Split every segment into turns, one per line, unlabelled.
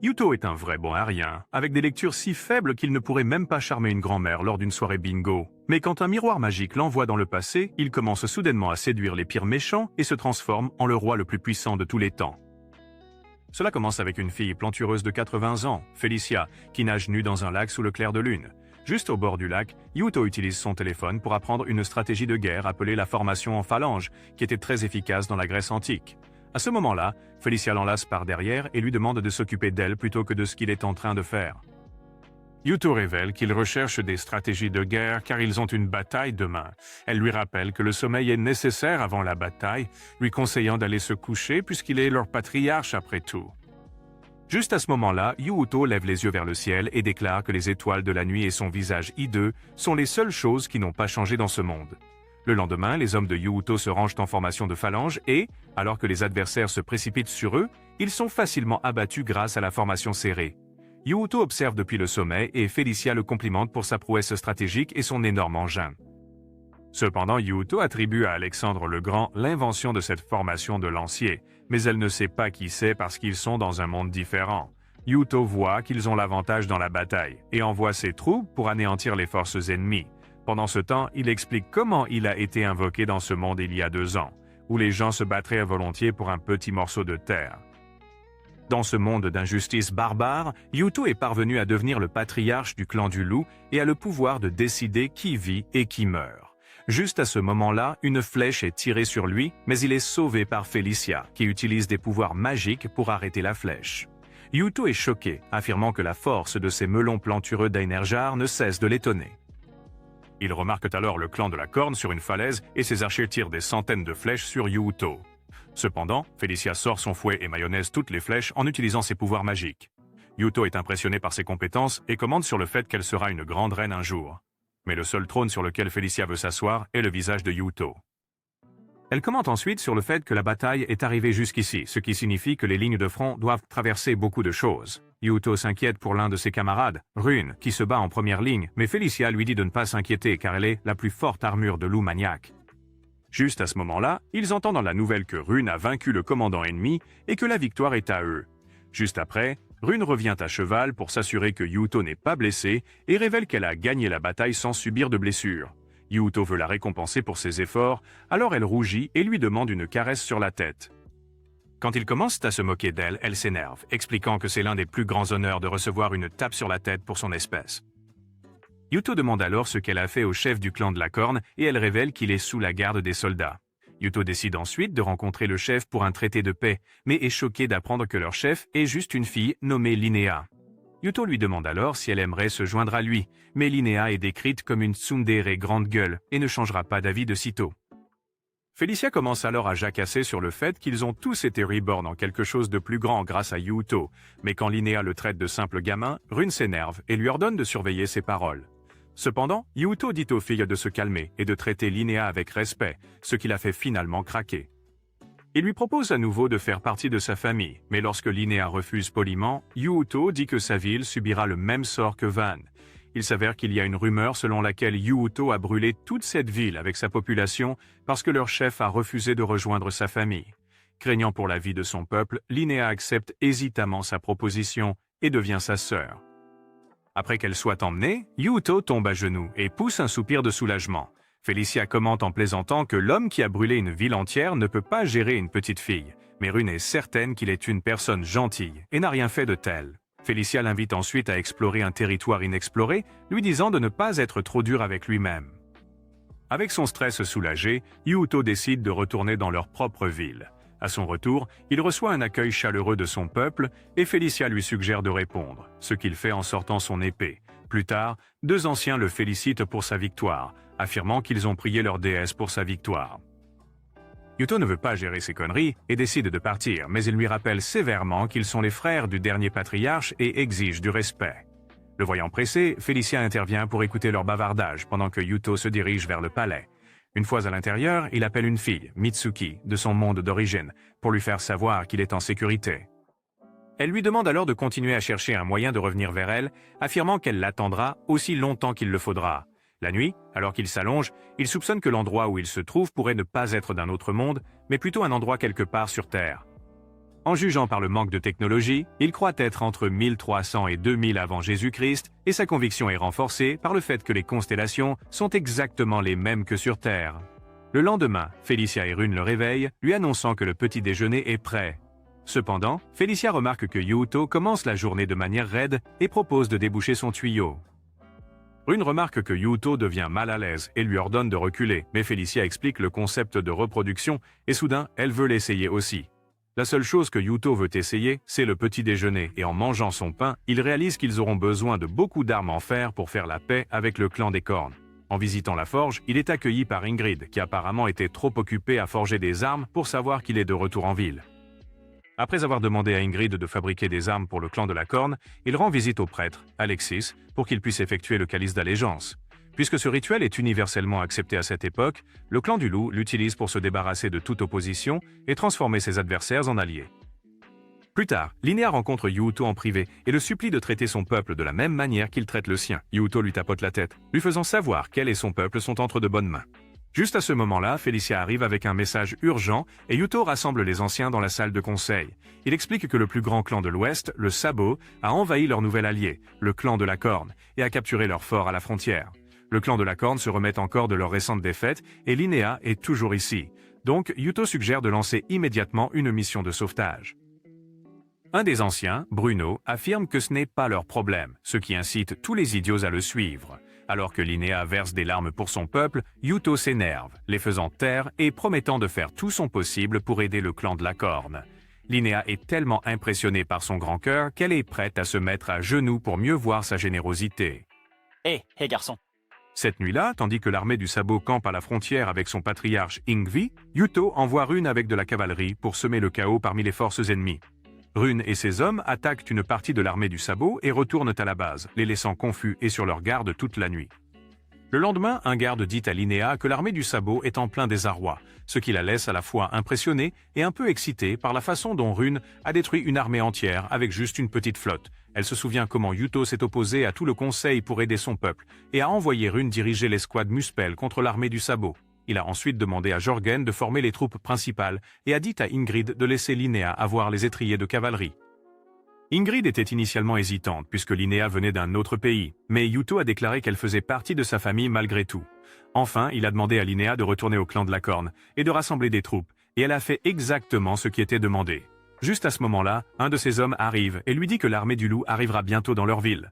Yuto est un vrai bon à rien, avec des lectures si faibles qu'il ne pourrait même pas charmer une grand-mère lors d'une soirée bingo. Mais quand un miroir magique l'envoie dans le passé, il commence soudainement à séduire les pires méchants et se transforme en le roi le plus puissant de tous les temps. Cela commence avec une fille plantureuse de 80 ans, Felicia, qui nage nue dans un lac sous le clair de lune. Juste au bord du lac, Yuto utilise son téléphone pour apprendre une stratégie de guerre appelée la formation en phalange, qui était très efficace dans la Grèce antique. À ce moment-là, Felicia l'enlace par derrière et lui demande de s'occuper d'elle plutôt que de ce qu'il est en train de faire. Yuto révèle qu'il recherche des stratégies de guerre car ils ont une bataille demain. Elle lui rappelle que le sommeil est nécessaire avant la bataille, lui conseillant d'aller se coucher puisqu'il est leur patriarche après tout. Juste à ce moment-là, Yuto lève les yeux vers le ciel et déclare que les étoiles de la nuit et son visage hideux sont les seules choses qui n'ont pas changé dans ce monde. Le lendemain, les hommes de Yuto se rangent en formation de phalange et, alors que les adversaires se précipitent sur eux, ils sont facilement abattus grâce à la formation serrée. Yuto observe depuis le sommet et Felicia le complimente pour sa prouesse stratégique et son énorme engin. Cependant, Yuto attribue à Alexandre le Grand l'invention de cette formation de lanciers, mais elle ne sait pas qui c'est parce qu'ils sont dans un monde différent. Yuto voit qu'ils ont l'avantage dans la bataille et envoie ses troupes pour anéantir les forces ennemies. Pendant ce temps, il explique comment il a été invoqué dans ce monde il y a 2 ans, où les gens se battraient volontiers pour un petit morceau de terre. Dans ce monde d'injustice barbare, Yuto est parvenu à devenir le patriarche du clan du loup et a le pouvoir de décider qui vit et qui meurt. Juste à ce moment-là, une flèche est tirée sur lui, mais il est sauvé par Felicia, qui utilise des pouvoirs magiques pour arrêter la flèche. Yuto est choqué, affirmant que la force de ces melons plantureux d'Einerjar ne cesse de l'étonner. Ils remarquent alors le clan de la Corne sur une falaise et ses archers tirent des centaines de flèches sur Yuto. Cependant, Felicia sort son fouet et mayonnaise toutes les flèches en utilisant ses pouvoirs magiques. Yuto est impressionné par ses compétences et commente sur le fait qu'elle sera une grande reine un jour. Mais le seul trône sur lequel Felicia veut s'asseoir est le visage de Yuto. Elle commente ensuite sur le fait que la bataille est arrivée jusqu'ici, ce qui signifie que les lignes de front doivent traverser beaucoup de choses. Yuto s'inquiète pour l'un de ses camarades, Rune, qui se bat en première ligne, mais Felicia lui dit de ne pas s'inquiéter car elle est la plus forte armure de loup maniaque. Juste à ce moment-là, ils entendent la nouvelle que Rune a vaincu le commandant ennemi et que la victoire est à eux. Juste après, Rune revient à cheval pour s'assurer que Yuto n'est pas blessé et révèle qu'elle a gagné la bataille sans subir de blessures. Yuto veut la récompenser pour ses efforts, alors elle rougit et lui demande une caresse sur la tête. Quand il commence à se moquer d'elle, elle s'énerve, expliquant que c'est l'un des plus grands honneurs de recevoir une tape sur la tête pour son espèce. Yuto demande alors ce qu'elle a fait au chef du clan de la Corne et elle révèle qu'il est sous la garde des soldats. Yuto décide ensuite de rencontrer le chef pour un traité de paix, mais est choqué d'apprendre que leur chef est juste une fille nommée Linnea. Yuto lui demande alors si elle aimerait se joindre à lui, mais Linnea est décrite comme une tsundere grande gueule et ne changera pas d'avis de sitôt. Felicia commence alors à jacasser sur le fait qu'ils ont tous été reborn en quelque chose de plus grand grâce à Yuto, mais quand Linnea le traite de simple gamin, Rune s'énerve et lui ordonne de surveiller ses paroles. Cependant, Yuto dit aux filles de se calmer et de traiter Linnea avec respect, ce qui la fait finalement craquer. Il lui propose à nouveau de faire partie de sa famille, mais lorsque Linnea refuse poliment, Yuto dit que sa ville subira le même sort que Van. Il s'avère qu'il y a une rumeur selon laquelle Yuto a brûlé toute cette ville avec sa population parce que leur chef a refusé de rejoindre sa famille. Craignant pour la vie de son peuple, Linnea accepte hésitamment sa proposition et devient sa sœur. Après qu'elle soit emmenée, Yuto tombe à genoux et pousse un soupir de soulagement. Felicia commente en plaisantant que l'homme qui a brûlé une ville entière ne peut pas gérer une petite fille, mais Rune est certaine qu'il est une personne gentille et n'a rien fait de tel. Felicia l'invite ensuite à explorer un territoire inexploré, lui disant de ne pas être trop dur avec lui-même. Avec son stress soulagé, Yuto décide de retourner dans leur propre ville. À son retour, il reçoit un accueil chaleureux de son peuple et Felicia lui suggère de répondre, ce qu'il fait en sortant son épée. Plus tard, 2 anciens le félicitent pour sa victoire, affirmant qu'ils ont prié leur déesse pour sa victoire. Yuto ne veut pas gérer ses conneries et décide de partir, mais il lui rappelle sévèrement qu'ils sont les frères du dernier patriarche et exige du respect. Le voyant pressé, Felicia intervient pour écouter leur bavardage pendant que Yuto se dirige vers le palais. Une fois à l'intérieur, il appelle une fille, Mitsuki, de son monde d'origine, pour lui faire savoir qu'il est en sécurité. Elle lui demande alors de continuer à chercher un moyen de revenir vers elle, affirmant qu'elle l'attendra aussi longtemps qu'il le faudra. La nuit, alors qu'il s'allonge, il soupçonne que l'endroit où il se trouve pourrait ne pas être d'un autre monde, mais plutôt un endroit quelque part sur Terre. En jugeant par le manque de technologie, il croit être entre 1300 et 2000 avant Jésus-Christ, et sa conviction est renforcée par le fait que les constellations sont exactement les mêmes que sur Terre. Le lendemain, Felicia et Rune le réveillent, lui annonçant que le petit déjeuner est prêt. Cependant, Felicia remarque que Yuto commence la journée de manière raide et propose de déboucher son tuyau. Rune remarque que Yuto devient mal à l'aise et lui ordonne de reculer, mais Felicia explique le concept de reproduction et soudain, elle veut l'essayer aussi. La seule chose que Yuto veut essayer, c'est le petit déjeuner, et en mangeant son pain, il réalise qu'ils auront besoin de beaucoup d'armes en fer pour faire la paix avec le clan des cornes. En visitant la forge, il est accueilli par Ingrid, qui apparemment était trop occupée à forger des armes pour savoir qu'il est de retour en ville. Après avoir demandé à Ingrid de fabriquer des armes pour le clan de la corne, il rend visite au prêtre, Alexis, pour qu'il puisse effectuer le calice d'allégeance. Puisque ce rituel est universellement accepté à cette époque, le clan du loup l'utilise pour se débarrasser de toute opposition et transformer ses adversaires en alliés. Plus tard, Linnea rencontre Yuto en privé et le supplie de traiter son peuple de la même manière qu'il traite le sien. Yuto lui tapote la tête, lui faisant savoir qu'elle et son peuple sont entre de bonnes mains. Juste à ce moment-là, Felicia arrive avec un message urgent et Yuto rassemble les anciens dans la salle de conseil. Il explique que le plus grand clan de l'Ouest, le Sabot, a envahi leur nouvel allié, le clan de la Corne, et a capturé leur fort à la frontière. Le clan de la Corne se remet encore de leur récente défaite et Linnea est toujours ici. Donc, Yuto suggère de lancer immédiatement une mission de sauvetage. Un des anciens, Bruno, affirme que ce n'est pas leur problème, ce qui incite tous les idiots à le suivre. Alors que Linnea verse des larmes pour son peuple, Yuto s'énerve, les faisant taire et promettant de faire tout son possible pour aider le clan de la Corne. Linnea est tellement impressionnée par son grand cœur qu'elle est prête à se mettre à genoux pour mieux voir sa générosité.
Hé garçon.
Cette nuit-là, tandis que l'armée du Sabot campe à la frontière avec son patriarche Yngvi, Yuto envoie Rune avec de la cavalerie pour semer le chaos parmi les forces ennemies. Rune et ses hommes attaquent une partie de l'armée du Sabot et retournent à la base, les laissant confus et sur leur garde toute la nuit. Le lendemain, un garde dit à Linnea que l'armée du Sabot est en plein désarroi, ce qui la laisse à la fois impressionnée et un peu excitée par la façon dont Rune a détruit une armée entière avec juste une petite flotte. Elle se souvient comment Yuto s'est opposé à tout le conseil pour aider son peuple et a envoyé Rune diriger l'escouade Muspel contre l'armée du Sabot. Il a ensuite demandé à Jorgen de former les troupes principales et a dit à Ingrid de laisser Linnea avoir les étriers de cavalerie. Ingrid était initialement hésitante puisque Linnea venait d'un autre pays, mais Yuto a déclaré qu'elle faisait partie de sa famille malgré tout. Enfin, il a demandé à Linnea de retourner au clan de la Corne et de rassembler des troupes, et elle a fait exactement ce qui était demandé. Juste à ce moment-là, un de ses hommes arrive et lui dit que l'armée du loup arrivera bientôt dans leur ville.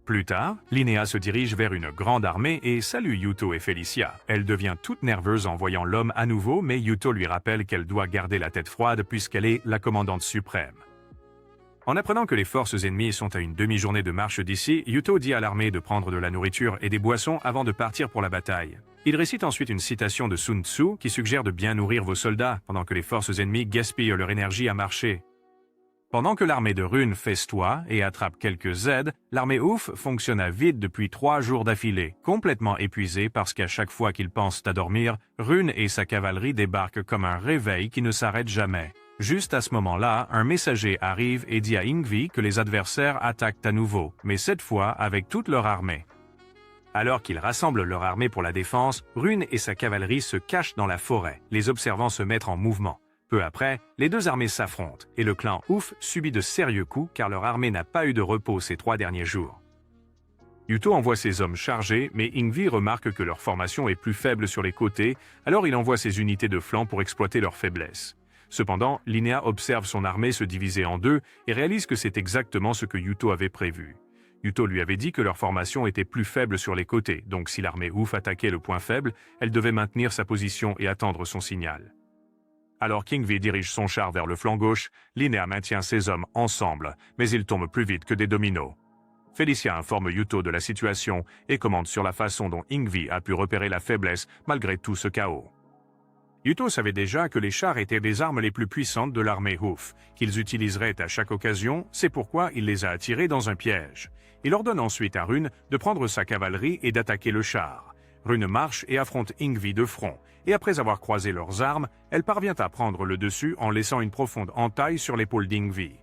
Plus tard, Linnea se dirige vers une grande armée et salue Yuto et Felicia. Elle devient toute nerveuse en voyant l'homme à nouveau, mais Yuto lui rappelle qu'elle doit garder la tête froide puisqu'elle est la commandante suprême. En apprenant que les forces ennemies sont à une demi-journée de marche d'ici, Yuto dit à l'armée de prendre de la nourriture et des boissons avant de partir pour la bataille. Il récite ensuite une citation de Sun Tzu qui suggère de bien nourrir vos soldats pendant que les forces ennemies gaspillent leur énergie à marcher. Pendant que l'armée de Rune festoie et attrape quelques aides, l'armée Ouf fonctionne à vide depuis 3 jours d'affilée, complètement épuisée parce qu'à chaque fois qu'ils pensent à dormir, Rune et sa cavalerie débarquent comme un réveil qui ne s'arrête jamais. Juste à ce moment-là, un messager arrive et dit à Yngvi que les adversaires attaquent à nouveau, mais cette fois avec toute leur armée. Alors qu'ils rassemblent leur armée pour la défense, Rune et sa cavalerie se cachent dans la forêt, les observant se mettre en mouvement. Peu après, les deux armées s'affrontent et le clan Ouf subit de sérieux coups car leur armée n'a pas eu de repos ces 3 derniers jours. Yuto envoie ses hommes chargés, mais Yngvi remarque que leur formation est plus faible sur les côtés, alors il envoie ses unités de flanc pour exploiter leur faiblesse. Cependant, Linnea observe son armée se diviser en deux et réalise que c'est exactement ce que Yuto avait prévu. Yuto lui avait dit que leur formation était plus faible sur les côtés, donc si l'armée Ouf attaquait le point faible, elle devait maintenir sa position et attendre son signal. Alors qu'Yngvi dirige son char vers le flanc gauche, Linnea maintient ses hommes ensemble, mais ils tombent plus vite que des dominos. Felicia informe Yuto de la situation et commente sur la façon dont Yngvi a pu repérer la faiblesse malgré tout ce chaos. Yuto savait déjà que les chars étaient des armes les plus puissantes de l'armée Ouf, qu'ils utiliseraient à chaque occasion, c'est pourquoi il les a attirés dans un piège. Il ordonne ensuite à Rune de prendre sa cavalerie et d'attaquer le char. Rune marche et affronte Yngvi de front, et après avoir croisé leurs armes, elle parvient à prendre le dessus en laissant une profonde entaille sur l'épaule d'Yngvi.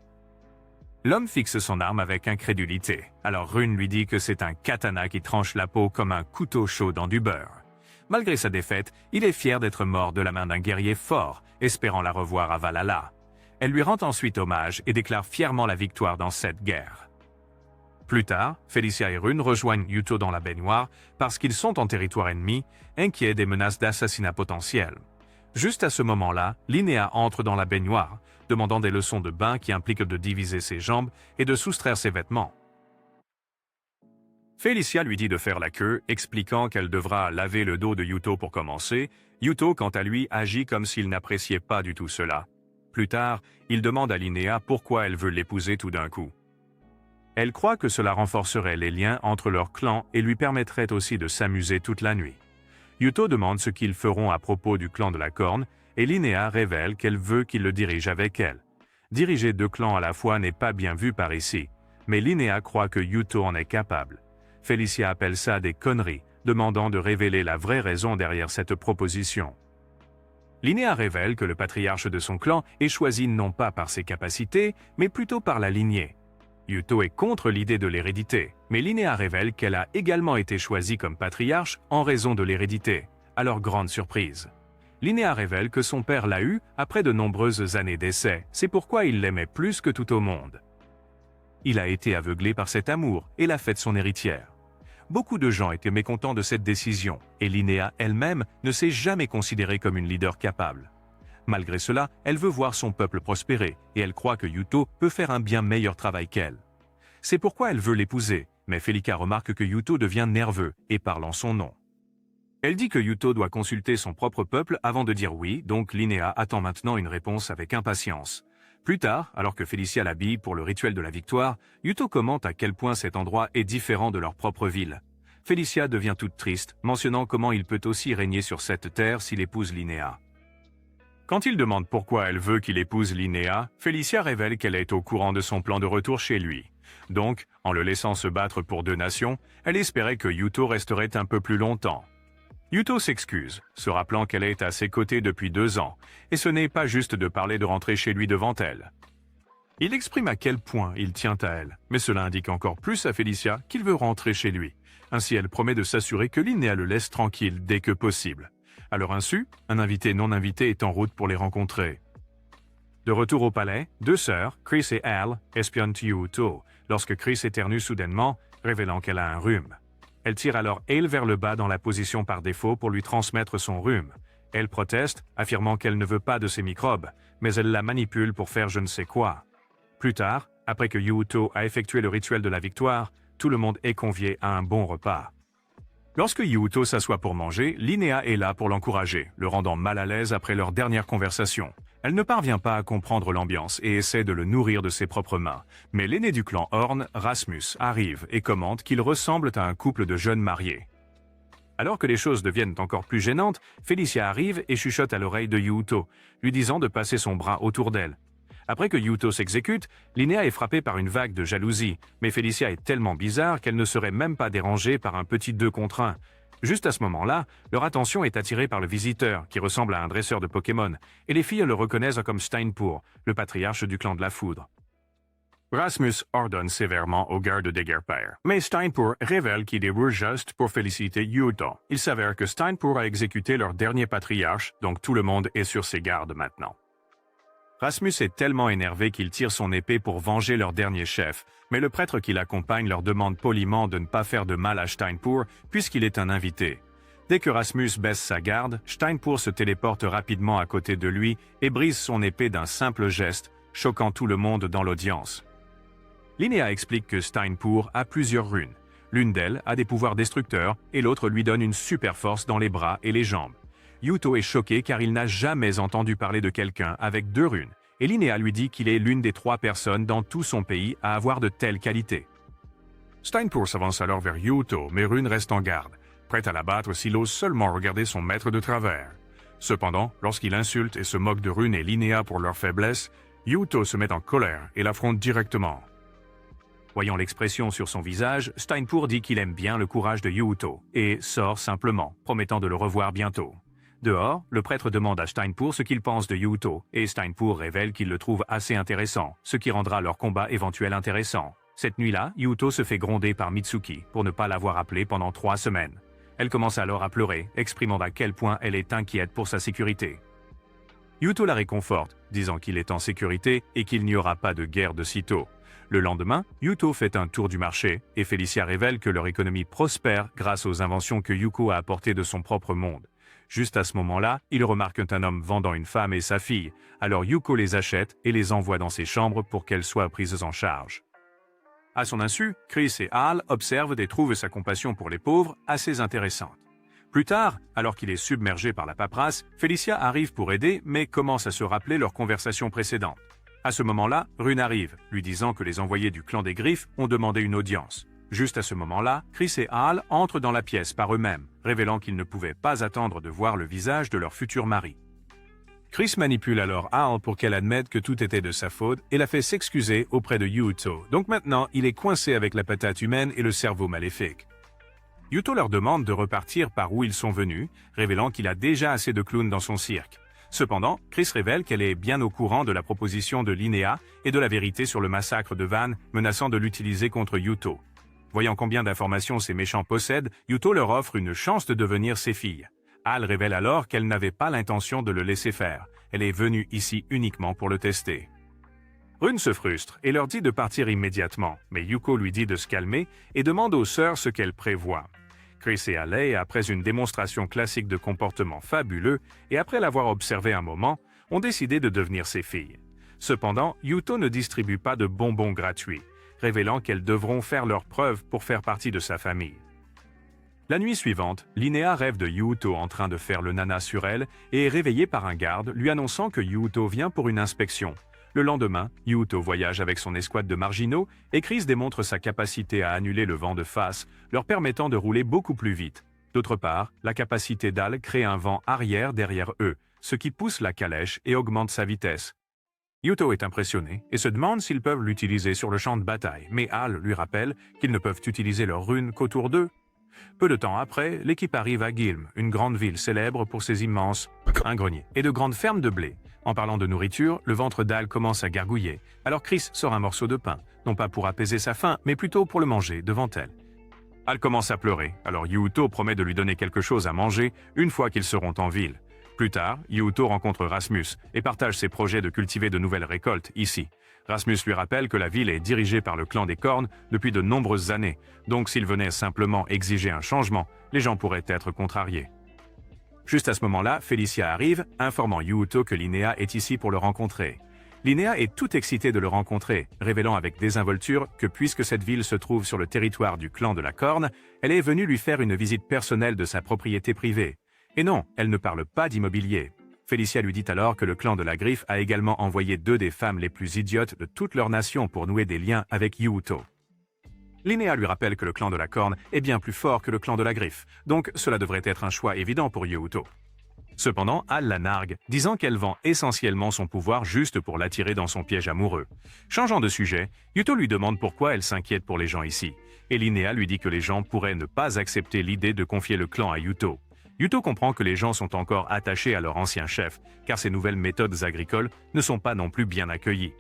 L'homme fixe son arme avec incrédulité, alors Rune lui dit que c'est un katana qui tranche la peau comme un couteau chaud dans du beurre. Malgré sa défaite, il est fier d'être mort de la main d'un guerrier fort, espérant la revoir à Valhalla. Elle lui rend ensuite hommage et déclare fièrement la victoire dans cette guerre. Plus tard, Felicia et Rune rejoignent Yuto dans la baignoire parce qu'ils sont en territoire ennemi, inquiets des menaces d'assassinat potentiels. Juste à ce moment-là, Linnea entre dans la baignoire, demandant des leçons de bain qui impliquent de diviser ses jambes et de soustraire ses vêtements. Felicia lui dit de faire la queue, expliquant qu'elle devra laver le dos de Yuto pour commencer. Yuto, quant à lui, agit comme s'il n'appréciait pas du tout cela. Plus tard, il demande à Linnea pourquoi elle veut l'épouser tout d'un coup. Elle croit que cela renforcerait les liens entre leurs clans et lui permettrait aussi de s'amuser toute la nuit. Yuto demande ce qu'ils feront à propos du clan de la Corne, et Linnea révèle qu'elle veut qu'il le dirige avec elle. Diriger 2 clans à la fois n'est pas bien vu par ici, mais Linnea croit que Yuto en est capable. Felicia appelle ça des conneries, demandant de révéler la vraie raison derrière cette proposition. Linnea révèle que le patriarche de son clan est choisi non pas par ses capacités, mais plutôt par la lignée. Yuto est contre l'idée de l'hérédité, mais Linnea révèle qu'elle a également été choisie comme patriarche en raison de l'hérédité, à leur grande surprise. Linnea révèle que son père l'a eu après de nombreuses années d'essai, c'est pourquoi il l'aimait plus que tout au monde. Il a été aveuglé par cet amour et l'a fait son héritière. Beaucoup de gens étaient mécontents de cette décision, et Linnea elle-même ne s'est jamais considérée comme une leader capable. Malgré cela, elle veut voir son peuple prospérer, et elle croit que Yuto peut faire un bien meilleur travail qu'elle. C'est pourquoi elle veut l'épouser, mais Felicia remarque que Yuto devient nerveux et parle en son nom. Elle dit que Yuto doit consulter son propre peuple avant de dire oui, donc Linnea attend maintenant une réponse avec impatience. Plus tard, alors que Felicia l'habille pour le rituel de la victoire, Yuto commente à quel point cet endroit est différent de leur propre ville. Felicia devient toute triste, mentionnant comment il peut aussi régner sur cette terre s'il épouse Linnea. Quand il demande pourquoi elle veut qu'il épouse Linnea, Felicia révèle qu'elle est au courant de son plan de retour chez lui. Donc, en le laissant se battre pour 2 nations, elle espérait que Yuto resterait un peu plus longtemps. Yuto s'excuse, se rappelant qu'elle est à ses côtés depuis 2 ans, et ce n'est pas juste de parler de rentrer chez lui devant elle. Il exprime à quel point il tient à elle, mais cela indique encore plus à Felicia qu'il veut rentrer chez lui. Ainsi, elle promet de s'assurer que Linnea le laisse tranquille dès que possible. À leur insu, un invité non invité est en route pour les rencontrer. De retour au palais, 2 sœurs, Chris et Al, espionnent Yuto, lorsque Chris éternue soudainement, révélant qu'elle a un rhume. Elle tire alors Ale vers le bas dans la position par défaut pour lui transmettre son rhume. Elle proteste, affirmant qu'elle ne veut pas de ces microbes, mais elle la manipule pour faire je ne sais quoi. Plus tard, après que Yuto a effectué le rituel de la victoire, tout le monde est convié à un bon repas. Lorsque Yuto s'assoit pour manger, Linnea est là pour l'encourager, le rendant mal à l'aise après leur dernière conversation. Elle ne parvient pas à comprendre l'ambiance et essaie de le nourrir de ses propres mains. Mais l'aîné du clan Horn, Rasmus, arrive et commente qu'ils ressemblent à un couple de jeunes mariés. Alors que les choses deviennent encore plus gênantes, Felicia arrive et chuchote à l'oreille de Yuto, lui disant de passer son bras autour d'elle. Après que Yuto s'exécute, Linnea est frappée par une vague de jalousie, mais Felicia est tellement bizarre qu'elle ne serait même pas dérangée par un petit 2 contre 1. Juste à ce moment-là, leur attention est attirée par le visiteur, qui ressemble à un dresseur de Pokémon, et les filles le reconnaissent comme Steinpur, le patriarche du clan de la Foudre. Rasmus ordonne sévèrement aux gardes des guerriers, mais Steinpur révèle qu'il est juste pour féliciter Yuto. Il s'avère que Steinpur a exécuté leur dernier patriarche, donc tout le monde est sur ses gardes maintenant. Rasmus est tellement énervé qu'il tire son épée pour venger leur dernier chef, mais le prêtre qui l'accompagne leur demande poliment de ne pas faire de mal à Steinpur puisqu'il est un invité. Dès que Rasmus baisse sa garde, Steinpur se téléporte rapidement à côté de lui et brise son épée d'un simple geste, choquant tout le monde dans l'audience. Linnea explique que Steinpur a plusieurs runes. L'une d'elles a des pouvoirs destructeurs et l'autre lui donne une super force dans les bras et les jambes. Yuto est choqué car il n'a jamais entendu parler de quelqu'un avec 2 runes, et Linnea lui dit qu'il est l'une des 3 personnes dans tout son pays à avoir de telles qualités. Steinpur s'avance alors vers Yuto, mais Rune reste en garde, prête à l'abattre s'il ose seulement regarder son maître de travers. Cependant, lorsqu'il insulte et se moque de Rune et Linnea pour leur faiblesse, Yuto se met en colère et l'affronte directement. Voyant l'expression sur son visage, Steinpur dit qu'il aime bien le courage de Yuto, et sort simplement, promettant de le revoir bientôt. Dehors, le prêtre demande à Steinpur ce qu'il pense de Yuto, et Steinpur révèle qu'il le trouve assez intéressant, ce qui rendra leur combat éventuel intéressant. Cette nuit-là, Yuto se fait gronder par Mitsuki pour ne pas l'avoir appelé pendant 3 semaines. Elle commence alors à pleurer, exprimant à quel point elle est inquiète pour sa sécurité. Yuto la réconforte, disant qu'il est en sécurité et qu'il n'y aura pas de guerre de sitôt. Le lendemain, Yuto fait un tour du marché et Felicia révèle que leur économie prospère grâce aux inventions que Yuko a apportées de son propre monde. Juste à ce moment-là, ils remarquent un homme vendant une femme et sa fille, alors Yuko les achète et les envoie dans ses chambres pour qu'elles soient prises en charge. À son insu, Chris et Hal observent et trouvent sa compassion pour les pauvres assez intéressante. Plus tard, alors qu'il est submergé par la paperasse, Felicia arrive pour aider mais commence à se rappeler leur conversation précédente. À ce moment-là, Rune arrive, lui disant que les envoyés du clan des Griffes ont demandé une audience. Juste à ce moment-là, Chris et Hal entrent dans la pièce par eux-mêmes, révélant qu'ils ne pouvaient pas attendre de voir le visage de leur futur mari. Chris manipule alors Hal pour qu'elle admette que tout était de sa faute et la fait s'excuser auprès de Yuto. Donc maintenant, il est coincé avec la patate humaine et le cerveau maléfique. Yuto leur demande de repartir par où ils sont venus, révélant qu'il a déjà assez de clowns dans son cirque. Cependant, Chris révèle qu'elle est bien au courant de la proposition de Linnea et de la vérité sur le massacre de Van, menaçant de l'utiliser contre Yuto. Voyant combien d'informations ces méchants possèdent, Yuto leur offre une chance de devenir ses filles. Hal révèle alors qu'elle n'avait pas l'intention de le laisser faire. Elle est venue ici uniquement pour le tester. Rune se frustre et leur dit de partir immédiatement, mais Yuko lui dit de se calmer et demande aux sœurs ce qu'elle prévoit. Chris et Haley, après une démonstration classique de comportement fabuleux et après l'avoir observé un moment, ont décidé de devenir ses filles. Cependant, Yuto ne distribue pas de bonbons gratuits, révélant qu'elles devront faire leurs preuves pour faire partie de sa famille. La nuit suivante, Linnea rêve de Yuto en train de faire le nana sur elle et est réveillée par un garde lui annonçant que Yuto vient pour une inspection. Le lendemain, Yuto voyage avec son escouade de marginaux et Chris démontre sa capacité à annuler le vent de face, leur permettant de rouler beaucoup plus vite. D'autre part, la capacité d'Hal crée un vent arrière derrière eux, ce qui pousse la calèche et augmente sa vitesse. Yuto est impressionné et se demande s'ils peuvent l'utiliser sur le champ de bataille, mais Hal lui rappelle qu'ils ne peuvent utiliser leurs runes qu'autour d'eux. Peu de temps après, l'équipe arrive à Gilm, une grande ville célèbre pour ses immenses greniers et de grandes fermes de blé. En parlant de nourriture, le ventre d'Hal commence à gargouiller, alors Chris sort un morceau de pain, non pas pour apaiser sa faim, mais plutôt pour le manger devant elle. Hal commence à pleurer, alors Yuto promet de lui donner quelque chose à manger une fois qu'ils seront en ville. Plus tard, Yuto rencontre Rasmus et partage ses projets de cultiver de nouvelles récoltes ici. Rasmus lui rappelle que la ville est dirigée par le clan des Cornes depuis de nombreuses années, donc s'il venait simplement exiger un changement, les gens pourraient être contrariés. Juste à ce moment-là, Felicia arrive, informant Yuto que Linnea est ici pour le rencontrer. Linnea est tout excitée de le rencontrer, révélant avec désinvolture que puisque cette ville se trouve sur le territoire du clan de la Corne, elle est venue lui faire une visite personnelle de sa propriété privée. Et non, elle ne parle pas d'immobilier. Felicia lui dit alors que le clan de la Griffe a également envoyé 2 des femmes les plus idiotes de toute leur nation pour nouer des liens avec Yuto. Linnea lui rappelle que le clan de la Corne est bien plus fort que le clan de la Griffe, donc cela devrait être un choix évident pour Yuto. Cependant, Hal la nargue, disant qu'elle vend essentiellement son pouvoir juste pour l'attirer dans son piège amoureux. Changeant de sujet, Yuto lui demande pourquoi elle s'inquiète pour les gens ici, et Linnea lui dit que les gens pourraient ne pas accepter l'idée de confier le clan à Yuto. Yuto comprend que les gens sont encore attachés à leur ancien chef, car ces nouvelles méthodes agricoles ne sont pas non plus bien accueillies.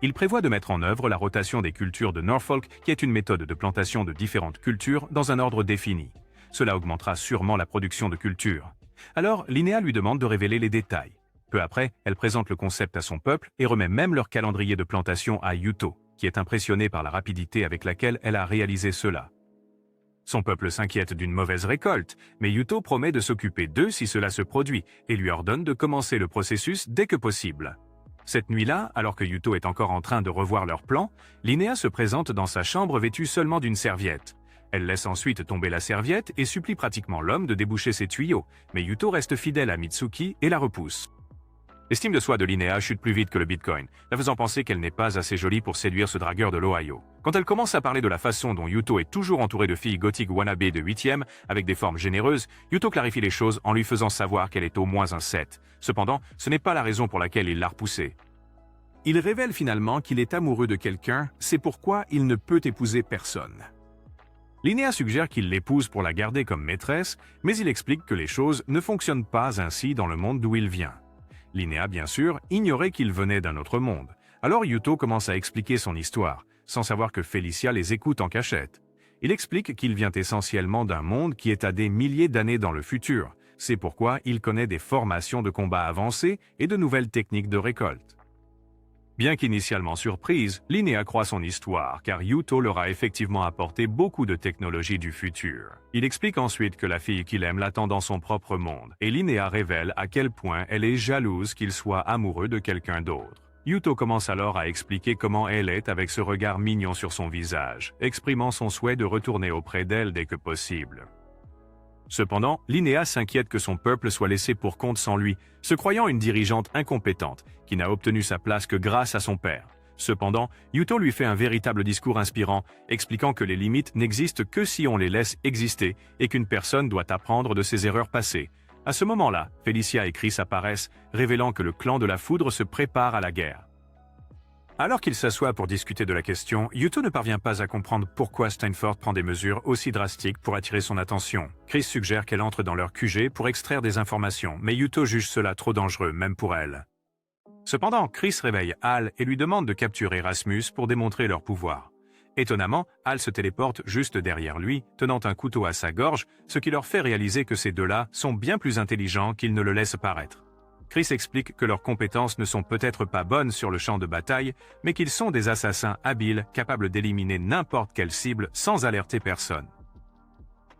Il prévoit de mettre en œuvre la rotation des cultures de Norfolk, qui est une méthode de plantation de différentes cultures dans un ordre défini. Cela augmentera sûrement la production de cultures. Alors, Linnea lui demande de révéler les détails. Peu après, elle présente le concept à son peuple et remet même leur calendrier de plantation à Yuto, qui est impressionné par la rapidité avec laquelle elle a réalisé cela. Son peuple s'inquiète d'une mauvaise récolte, mais Yuto promet de s'occuper d'eux si cela se produit et lui ordonne de commencer le processus dès que possible. Cette nuit-là, alors que Yuto est encore en train de revoir leur plan, Linnea se présente dans sa chambre vêtue seulement d'une serviette. Elle laisse ensuite tomber la serviette et supplie pratiquement l'homme de déboucher ses tuyaux, mais Yuto reste fidèle à Mitsuki et la repousse. L'estime de soi de Linnea chute plus vite que le Bitcoin, la faisant penser qu'elle n'est pas assez jolie pour séduire ce dragueur de l'Ohio. Quand elle commence à parler de la façon dont Yuto est toujours entouré de filles gothiques wannabe de 8e, avec des formes généreuses, Yuto clarifie les choses en lui faisant savoir qu'elle est au moins un 7. Cependant, ce n'est pas la raison pour laquelle il l'a repoussée. Il révèle finalement qu'il est amoureux de quelqu'un, c'est pourquoi il ne peut épouser personne. Linnea suggère qu'il l'épouse pour la garder comme maîtresse, mais il explique que les choses ne fonctionnent pas ainsi dans le monde d'où il vient. Linnea, bien sûr, ignorait qu'il venait d'un autre monde. Alors Yuto commence à expliquer son histoire, sans savoir que Felicia les écoute en cachette. Il explique qu'il vient essentiellement d'un monde qui est à des milliers d'années dans le futur, C'est pourquoi il connaît des formations de combat avancées et de nouvelles techniques de récolte. Bien qu'initialement surprise, Linnea croit son histoire, car Yuto leur a effectivement apporté beaucoup de technologies du futur. Il explique ensuite que la fille qu'il aime l'attend dans son propre monde, et Linnea révèle à quel point elle est jalouse qu'il soit amoureux de quelqu'un d'autre. Yuto commence alors à expliquer comment elle est avec ce regard mignon sur son visage, exprimant son souhait de retourner auprès d'elle dès que possible. Cependant, Linnea s'inquiète que son peuple soit laissé pour compte sans lui, se croyant une dirigeante incompétente, qui n'a obtenu sa place que grâce à son père. Cependant, Yuto lui fait un véritable discours inspirant, expliquant que les limites n'existent que si on les laisse exister et qu'une personne doit apprendre de ses erreurs passées. À ce moment-là, Felicia et Chris apparaissent, révélant que le clan de la foudre se prépare à la guerre. Alors qu'il s'assoit pour discuter de la question, Yuto ne parvient pas à comprendre pourquoi Steinfort prend des mesures aussi drastiques pour attirer son attention. Chris suggère qu'elle entre dans leur QG pour extraire des informations, mais Yuto juge cela trop dangereux, même pour elle. Cependant, Chris réveille Hal et lui demande de capturer Rasmus pour démontrer leur pouvoir. Étonnamment, Hal se téléporte juste derrière lui, tenant un couteau à sa gorge, ce qui leur fait réaliser que ces deux-là sont bien plus intelligents qu'ils ne le laissent paraître. Chris explique que leurs compétences ne sont peut-être pas bonnes sur le champ de bataille, mais qu'ils sont des assassins habiles capables d'éliminer n'importe quelle cible sans alerter personne.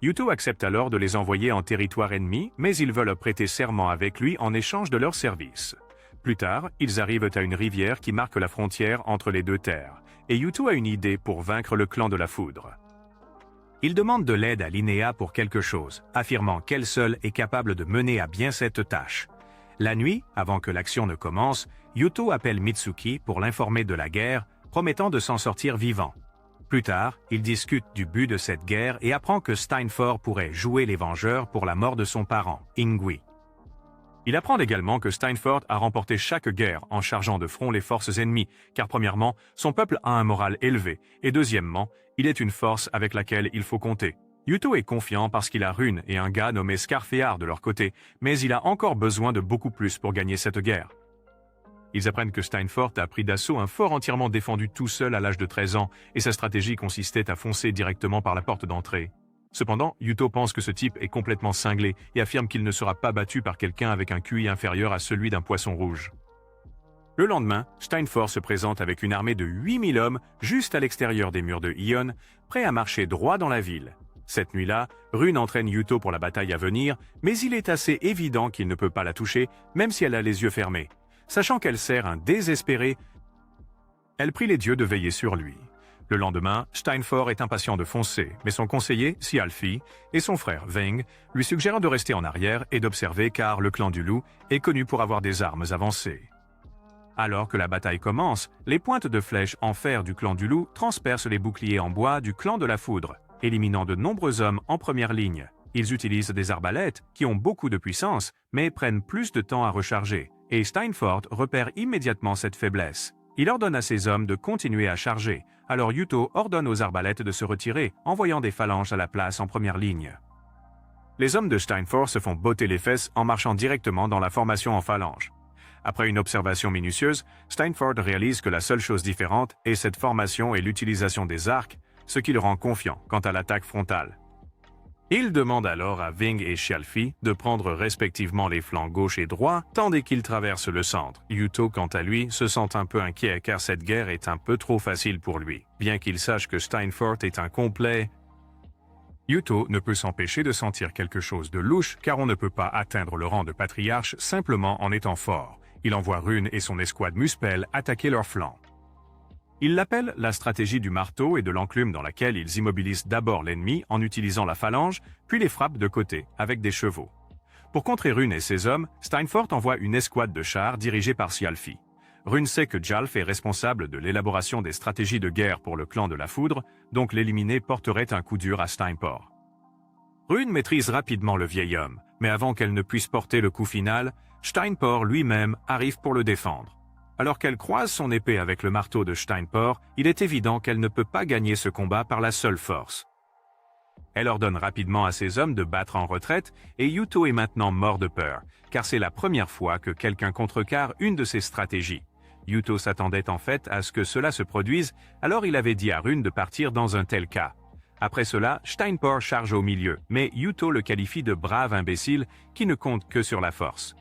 Yuto accepte alors de les envoyer en territoire ennemi, mais ils veulent prêter serment avec lui en échange de leurs services. Plus tard, ils arrivent à une rivière qui marque la frontière entre les deux terres, et Yuto a une idée pour vaincre le clan de la foudre. Il demande de l'aide à Linnea pour quelque chose, affirmant qu'elle seule est capable de mener à bien cette tâche. La nuit, avant que l'action ne commence, Yuto appelle Mitsuki pour l'informer de la guerre, promettant de s'en sortir vivant. Plus tard, il discute du but de cette guerre et apprend que Steinfort pourrait jouer les Vengeurs pour la mort de son parent, Ingui. Il apprend également que Steinfort a remporté chaque guerre en chargeant de front les forces ennemies, car premièrement, son peuple a un moral élevé, et deuxièmement, il est une force avec laquelle il faut compter. Yuto est confiant parce qu'il a Rune et un gars nommé Scarfeard de leur côté, mais il a encore besoin de beaucoup plus pour gagner cette guerre. Ils apprennent que Steinfort a pris d'assaut un fort entièrement défendu tout seul à l'âge de 13 ans, et sa stratégie consistait à foncer directement par la porte d'entrée. Cependant, Yuto pense que ce type est complètement cinglé et affirme qu'il ne sera pas battu par quelqu'un avec un QI inférieur à celui d'un poisson rouge. Le lendemain, Steinfort se présente avec une armée de 8000 hommes juste à l'extérieur des murs de Ion, prêts à marcher droit dans la ville. Cette nuit-là, Rune entraîne Yuto pour la bataille à venir, mais il est assez évident qu'il ne peut pas la toucher, même si elle a les yeux fermés. Sachant qu'elle sert un désespéré, elle prie les dieux de veiller sur lui. Le lendemain, Steinfort est impatient de foncer, mais son conseiller, Sialfi, et son frère, Veng, lui suggèrent de rester en arrière et d'observer car le clan du loup est connu pour avoir des armes avancées. Alors que la bataille commence, les pointes de flèches en fer du clan du loup transpercent les boucliers en bois du clan de la foudre, éliminant de nombreux hommes en première ligne. Ils utilisent des arbalètes qui ont beaucoup de puissance, mais prennent plus de temps à recharger, et Steinfort repère immédiatement cette faiblesse. Il ordonne à ses hommes de continuer à charger, alors Yuto ordonne aux arbalètes de se retirer, envoyant des phalanges à la place en première ligne. Les hommes de Steinfort se font botter les fesses en marchant directement dans la formation en phalange. Après une observation minutieuse, Steinfort réalise que la seule chose différente est cette formation et l'utilisation des arcs, ce qui le rend confiant quant à l'attaque frontale. Il demande alors à Ving et Sialfi de prendre respectivement les flancs gauche et droit, tandis qu'ils traversent le centre. Yuto, quant à lui, se sent un peu inquiet car cette guerre est un peu trop facile pour lui. Bien qu'il sache que Steinfort est un complet, Yuto ne peut s'empêcher de sentir quelque chose de louche car on ne peut pas atteindre le rang de patriarche simplement en étant fort. Il envoie Rune et son escouade Muspel attaquer leurs flancs. Il l'appelle la stratégie du marteau et de l'enclume dans laquelle ils immobilisent d'abord l'ennemi en utilisant la phalange, puis les frappent de côté, avec des chevaux. Pour contrer Rune et ses hommes, Steinfort envoie une escouade de chars dirigée par Sialfi. Rune sait que Djalf est responsable de l'élaboration des stratégies de guerre pour le clan de la foudre, donc l'éliminer porterait un coup dur à Steinfort. Rune maîtrise rapidement le vieil homme, mais avant qu'elle ne puisse porter le coup final, Steinfort lui-même arrive pour le défendre. Alors qu'elle croise son épée avec le marteau de Steinfort, il est évident qu'elle ne peut pas gagner ce combat par la seule force. Elle ordonne rapidement à ses hommes de battre en retraite et Yuto est maintenant mort de peur, car c'est la première fois que quelqu'un contrecarre une de ses stratégies. Yuto s'attendait en fait à ce que cela se produise, alors il avait dit à Rune de partir dans un tel cas. Après cela, Steinpor charge au milieu, mais Yuto le qualifie de brave imbécile qui ne compte que sur la force.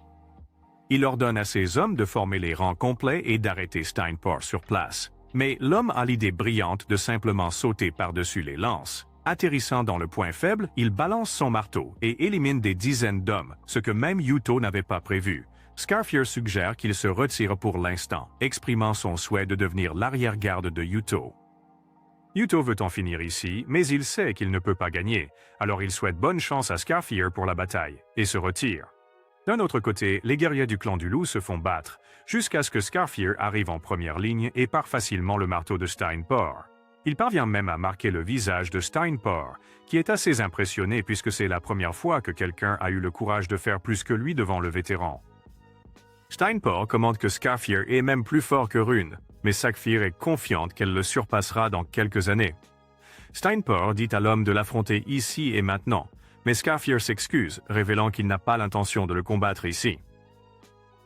Il ordonne à ses hommes de former les rangs complets et d'arrêter Steinpor sur place. Mais l'homme a l'idée brillante de simplement sauter par-dessus les lances. Atterrissant dans le point faible, il balance son marteau et élimine des dizaines d'hommes, ce que même Yuto n'avait pas prévu. Scarfear suggère qu'il se retire pour l'instant, exprimant son souhait de devenir l'arrière-garde de Yuto. Yuto veut en finir ici, mais il sait qu'il ne peut pas gagner, alors il souhaite bonne chance à Scarfear pour la bataille, et se retire. D'un autre côté, les guerriers du clan du loup se font battre, jusqu'à ce que Scarfear arrive en première ligne et pare facilement le marteau de Steinpor. Il parvient même à marquer le visage de Steinpor, qui est assez impressionné puisque c'est la première fois que quelqu'un a eu le courage de faire plus que lui devant le vétéran. Steinpor commande que Scarfear est même plus fort que Rune, mais Scarfear est confiante qu'elle le surpassera dans quelques années. Steinpor dit à l'homme de l'affronter ici et maintenant, mais Scarfear s'excuse, révélant qu'il n'a pas l'intention de le combattre ici.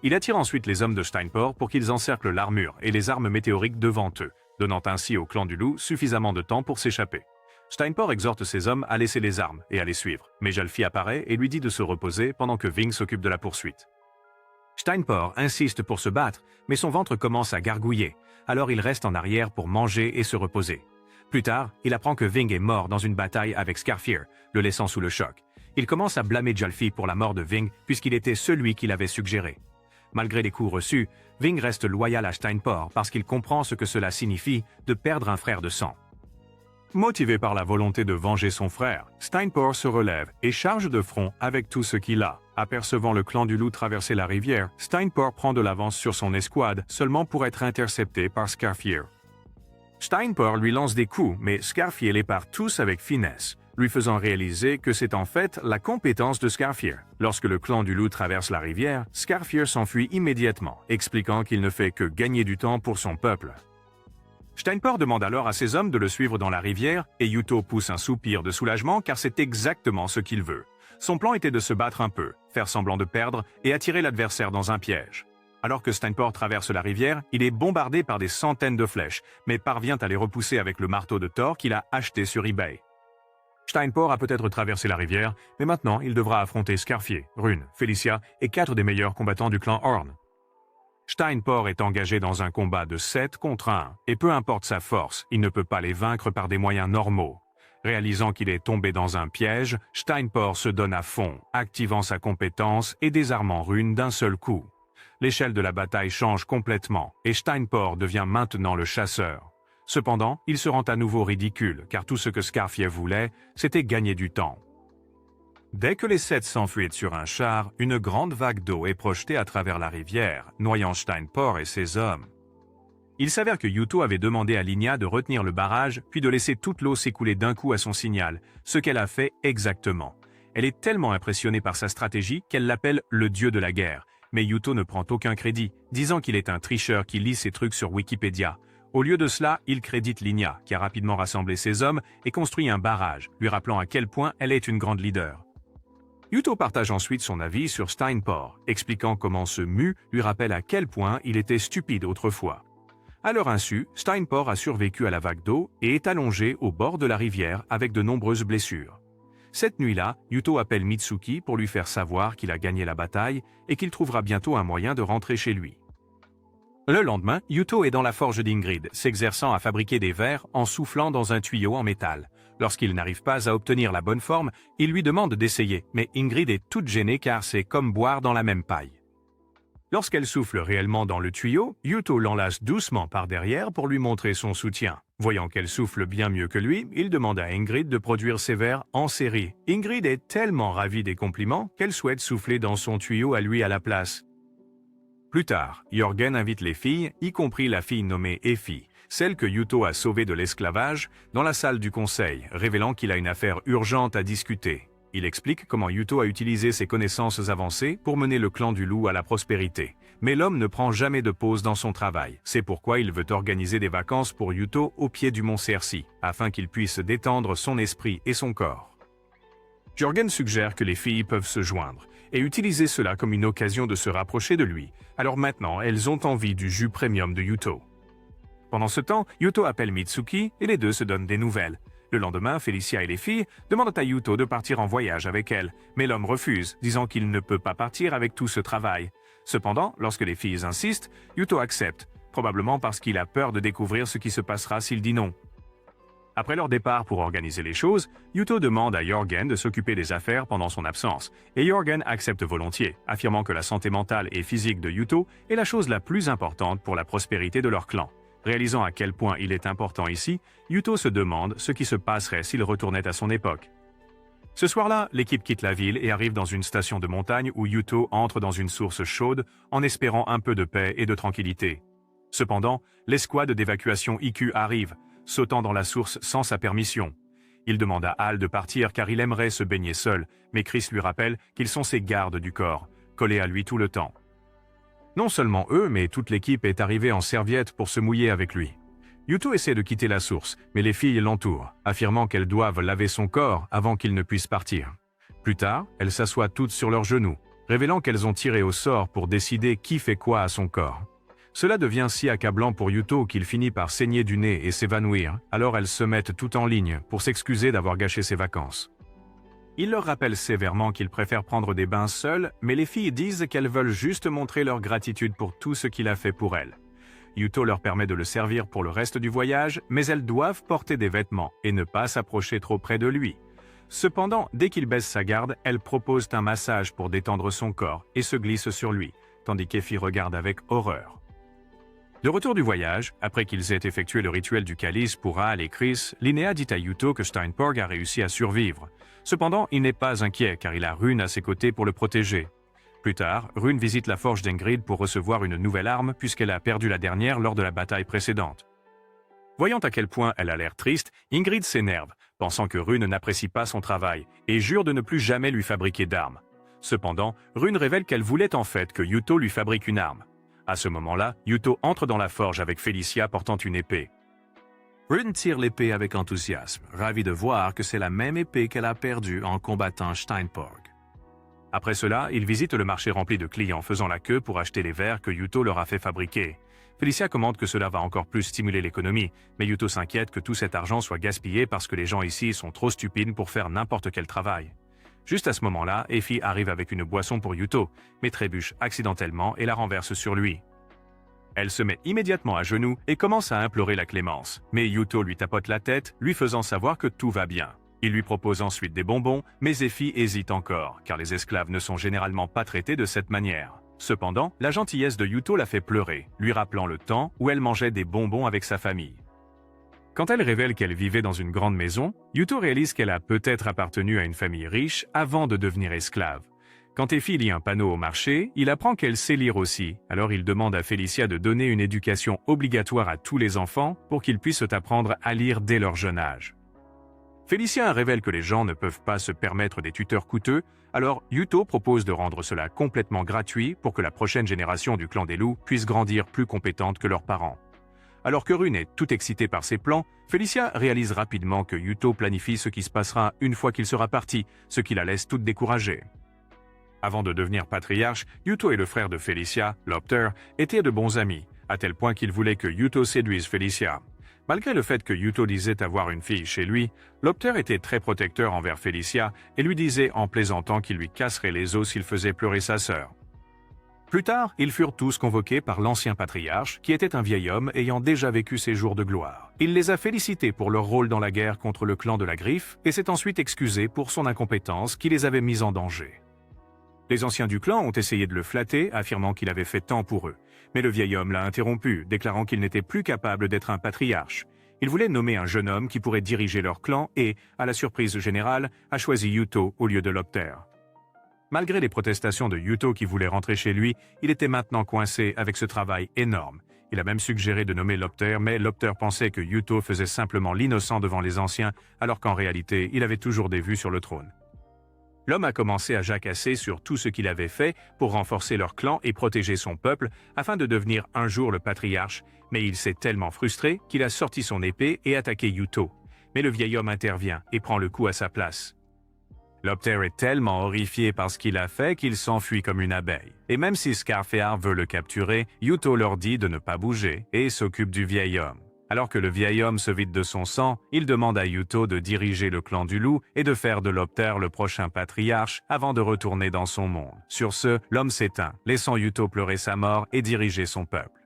Il attire ensuite les hommes de Steinpor pour qu'ils encerclent l'armure et les armes météoriques devant eux, donnant ainsi au clan du loup suffisamment de temps pour s'échapper. Steinpor exhorte ses hommes à laisser les armes et à les suivre, mais Jalfi apparaît et lui dit de se reposer pendant que Ving s'occupe de la poursuite. Steinpor insiste pour se battre, mais son ventre commence à gargouiller, alors il reste en arrière pour manger et se reposer. Plus tard, il apprend que Ving est mort dans une bataille avec Scarfear, le laissant sous le choc. Il commence à blâmer Jalfi pour la mort de Ving puisqu'il était celui qui l'avait suggéré. Malgré les coups reçus, Ving reste loyal à Steinpor parce qu'il comprend ce que cela signifie de perdre un frère de sang. Motivé par la volonté de venger son frère, Steinpor se relève et charge de front avec tout ce qu'il a. Apercevant le clan du loup traverser la rivière, Steinpor prend de l'avance sur son escouade seulement pour être intercepté par Scarfear. Steinpor lui lance des coups, mais Scarfear les part tous avec finesse, lui faisant réaliser que c'est en fait la compétence de Scarfear. Lorsque le clan du loup traverse la rivière, Scarfear s'enfuit immédiatement, expliquant qu'il ne fait que gagner du temps pour son peuple. Steinpor demande alors à ses hommes de le suivre dans la rivière et Yuto pousse un soupir de soulagement car c'est exactement ce qu'il veut. Son plan était de se battre un peu, faire semblant de perdre et attirer l'adversaire dans un piège. Alors que Steinpor traverse la rivière, il est bombardé par des centaines de flèches, mais parvient à les repousser avec le marteau de Thor qu'il a acheté sur eBay. Steinpor a peut-être traversé la rivière, mais maintenant il devra affronter Scarfear, Rune, Felicia et 4 des meilleurs combattants du clan Horn. Steinpor est engagé dans un combat de 7 contre 1, et peu importe sa force, il ne peut pas les vaincre par des moyens normaux. Réalisant qu'il est tombé dans un piège, Steinpor se donne à fond, activant sa compétence et désarmant Rune d'un seul coup. L'échelle de la bataille change complètement, et Steinpor devient maintenant le chasseur. Cependant, il se rend à nouveau ridicule, car tout ce que Scarfear voulait, c'était gagner du temps. Dès que les 7 s'enfuient sur un char, une grande vague d'eau est projetée à travers la rivière, noyant Steinpor et ses hommes. Il s'avère que Yuto avait demandé à Linia de retenir le barrage, puis de laisser toute l'eau s'écouler d'un coup à son signal, ce qu'elle a fait exactement. Elle est tellement impressionnée par sa stratégie qu'elle l'appelle le dieu de la guerre, mais Yuto ne prend aucun crédit, disant qu'il est un tricheur qui lit ses trucs sur Wikipédia. Au lieu de cela, il crédite Linia, qui a rapidement rassemblé ses hommes et construit un barrage, lui rappelant à quel point elle est une grande leader. Yuto partage ensuite son avis sur Steinpor, expliquant comment ce mu lui rappelle à quel point il était stupide autrefois. À leur insu, Steinpor a survécu à la vague d'eau et est allongé au bord de la rivière avec de nombreuses blessures. Cette nuit-là, Yuto appelle Mitsuki pour lui faire savoir qu'il a gagné la bataille et qu'il trouvera bientôt un moyen de rentrer chez lui. Le lendemain, Yuto est dans la forge d'Ingrid, s'exerçant à fabriquer des verres en soufflant dans un tuyau en métal. Lorsqu'il n'arrive pas à obtenir la bonne forme, il lui demande d'essayer, mais Ingrid est toute gênée car c'est comme boire dans la même paille. Lorsqu'elle souffle réellement dans le tuyau, Yuto l'enlace doucement par derrière pour lui montrer son soutien. Voyant qu'elle souffle bien mieux que lui, il demande à Ingrid de produire ses verres en série. Ingrid est tellement ravie des compliments qu'elle souhaite souffler dans son tuyau à lui à la place. Plus tard, Jörgen invite les filles, y compris la fille nommée Effie, celle que Yuto a sauvée de l'esclavage, dans la salle du conseil, révélant qu'il a une affaire urgente à discuter. Il explique comment Yuto a utilisé ses connaissances avancées pour mener le clan du loup à la prospérité. Mais l'homme ne prend jamais de pause dans son travail. C'est pourquoi il veut organiser des vacances pour Yuto au pied du mont Cerci, afin qu'il puisse détendre son esprit et son corps. Jörgen suggère que les filles peuvent se joindre et utiliser cela comme une occasion de se rapprocher de lui. Alors maintenant, elles ont envie du jus premium de Yuto. Pendant ce temps, Yuto appelle Mitsuki et les deux se donnent des nouvelles. Le lendemain, Felicia et les filles demandent à Yuto de partir en voyage avec elles, mais l'homme refuse, disant qu'il ne peut pas partir avec tout ce travail. Cependant, lorsque les filles insistent, Yuto accepte, probablement parce qu'il a peur de découvrir ce qui se passera s'il dit non. Après leur départ pour organiser les choses, Yuto demande à Jörgen de s'occuper des affaires pendant son absence, et Jörgen accepte volontiers, affirmant que la santé mentale et physique de Yuto est la chose la plus importante pour la prospérité de leur clan. Réalisant à quel point il est important ici, Yuto se demande ce qui se passerait s'il retournait à son époque. Ce soir-là, l'équipe quitte la ville et arrive dans une station de montagne où Yuto entre dans une source chaude en espérant un peu de paix et de tranquillité. Cependant, l'escouade d'évacuation IQ arrive, sautant dans la source sans sa permission. Il demande à Hal de partir car il aimerait se baigner seul, mais Chris lui rappelle qu'ils sont ses gardes du corps, collés à lui tout le temps. Non seulement eux, mais toute l'équipe est arrivée en serviette pour se mouiller avec lui. Yuto essaie de quitter la source, mais les filles l'entourent, affirmant qu'elles doivent laver son corps avant qu'il ne puisse partir. Plus tard, elles s'assoient toutes sur leurs genoux, révélant qu'elles ont tiré au sort pour décider qui fait quoi à son corps. Cela devient si accablant pour Yuto qu'il finit par saigner du nez et s'évanouir, alors elles se mettent toutes en ligne pour s'excuser d'avoir gâché ses vacances. Il leur rappelle sévèrement qu'ils préfèrent prendre des bains seuls, mais les filles disent qu'elles veulent juste montrer leur gratitude pour tout ce qu'il a fait pour elles. Yuto leur permet de le servir pour le reste du voyage, mais elles doivent porter des vêtements et ne pas s'approcher trop près de lui. Cependant, dès qu'il baisse sa garde, elles proposent un massage pour détendre son corps et se glissent sur lui, tandis qu'Effie regarde avec horreur. De retour du voyage, après qu'ils aient effectué le rituel du calice pour Hal et Chris, Linnea dit à Yuto que Steinborg a réussi à survivre. Cependant, il n'est pas inquiet car il a Rune à ses côtés pour le protéger. Plus tard, Rune visite la forge d'Ingrid pour recevoir une nouvelle arme puisqu'elle a perdu la dernière lors de la bataille précédente. Voyant à quel point elle a l'air triste, Ingrid s'énerve, pensant que Rune n'apprécie pas son travail et jure de ne plus jamais lui fabriquer d'armes. Cependant, Rune révèle qu'elle voulait en fait que Yuto lui fabrique une arme. À ce moment-là, Yuto entre dans la forge avec Felicia portant une épée. Rune tire l'épée avec enthousiasme, ravie de voir que c'est la même épée qu'elle a perdue en combattant Steinborg. Après cela, ils visitent le marché rempli de clients faisant la queue pour acheter les verres que Yuto leur a fait fabriquer. Felicia commente que cela va encore plus stimuler l'économie, mais Yuto s'inquiète que tout cet argent soit gaspillé parce que les gens ici sont trop stupides pour faire n'importe quel travail. Juste à ce moment-là, Effie arrive avec une boisson pour Yuto, mais trébuche accidentellement et la renverse sur lui. Elle se met immédiatement à genoux et commence à implorer la clémence, mais Yuto lui tapote la tête, lui faisant savoir que tout va bien. Il lui propose ensuite des bonbons, mais Effie hésite encore, car les esclaves ne sont généralement pas traités de cette manière. Cependant, la gentillesse de Yuto la fait pleurer, lui rappelant le temps où elle mangeait des bonbons avec sa famille. Quand elle révèle qu'elle vivait dans une grande maison, Yuto réalise qu'elle a peut-être appartenu à une famille riche avant de devenir esclave. Quand Effie lit un panneau au marché, il apprend qu'elle sait lire aussi, alors il demande à Felicia de donner une éducation obligatoire à tous les enfants pour qu'ils puissent apprendre à lire dès leur jeune âge. Felicia révèle que les gens ne peuvent pas se permettre des tuteurs coûteux, alors Yuto propose de rendre cela complètement gratuit pour que la prochaine génération du clan des loups puisse grandir plus compétente que leurs parents. Alors que Rune est tout excitée par ses plans, Felicia réalise rapidement que Yuto planifie ce qui se passera une fois qu'il sera parti, ce qui la laisse toute découragée. Avant de devenir patriarche, Yuto et le frère de Felicia, Lopter, étaient de bons amis, à tel point qu'ils voulaient que Yuto séduise Felicia. Malgré le fait que Yuto disait avoir une fille chez lui, Lopter était très protecteur envers Felicia et lui disait en plaisantant qu'il lui casserait les os s'il faisait pleurer sa sœur. Plus tard, ils furent tous convoqués par l'ancien patriarche, qui était un vieil homme ayant déjà vécu ses jours de gloire. Il les a félicités pour leur rôle dans la guerre contre le clan de la Griffe et s'est ensuite excusé pour son incompétence qui les avait mis en danger. Les anciens du clan ont essayé de le flatter, affirmant qu'il avait fait tant pour eux. Mais le vieil homme l'a interrompu, déclarant qu'il n'était plus capable d'être un patriarche. Il voulait nommer un jeune homme qui pourrait diriger leur clan et, à la surprise générale, a choisi Yuto au lieu de Lopter. Malgré les protestations de Yuto qui voulait rentrer chez lui, il était maintenant coincé avec ce travail énorme. Il a même suggéré de nommer Lopter, mais Lopter pensait que Yuto faisait simplement l'innocent devant les anciens, alors qu'en réalité, il avait toujours des vues sur le trône. L'homme a commencé à jacasser sur tout ce qu'il avait fait pour renforcer leur clan et protéger son peuple afin de devenir un jour le patriarche, mais il s'est tellement frustré qu'il a sorti son épée et attaqué Yuto. Mais le vieil homme intervient et prend le coup à sa place. Lopter est tellement horrifié par ce qu'il a fait qu'il s'enfuit comme une abeille. Et même si Scarfear veut le capturer, Yuto leur dit de ne pas bouger et s'occupe du vieil homme. Alors que le vieil homme se vide de son sang, il demande à Yuto de diriger le clan du loup et de faire de Lopter le prochain patriarche avant de retourner dans son monde. Sur ce, l'homme s'éteint, laissant Yuto pleurer sa mort et diriger son peuple.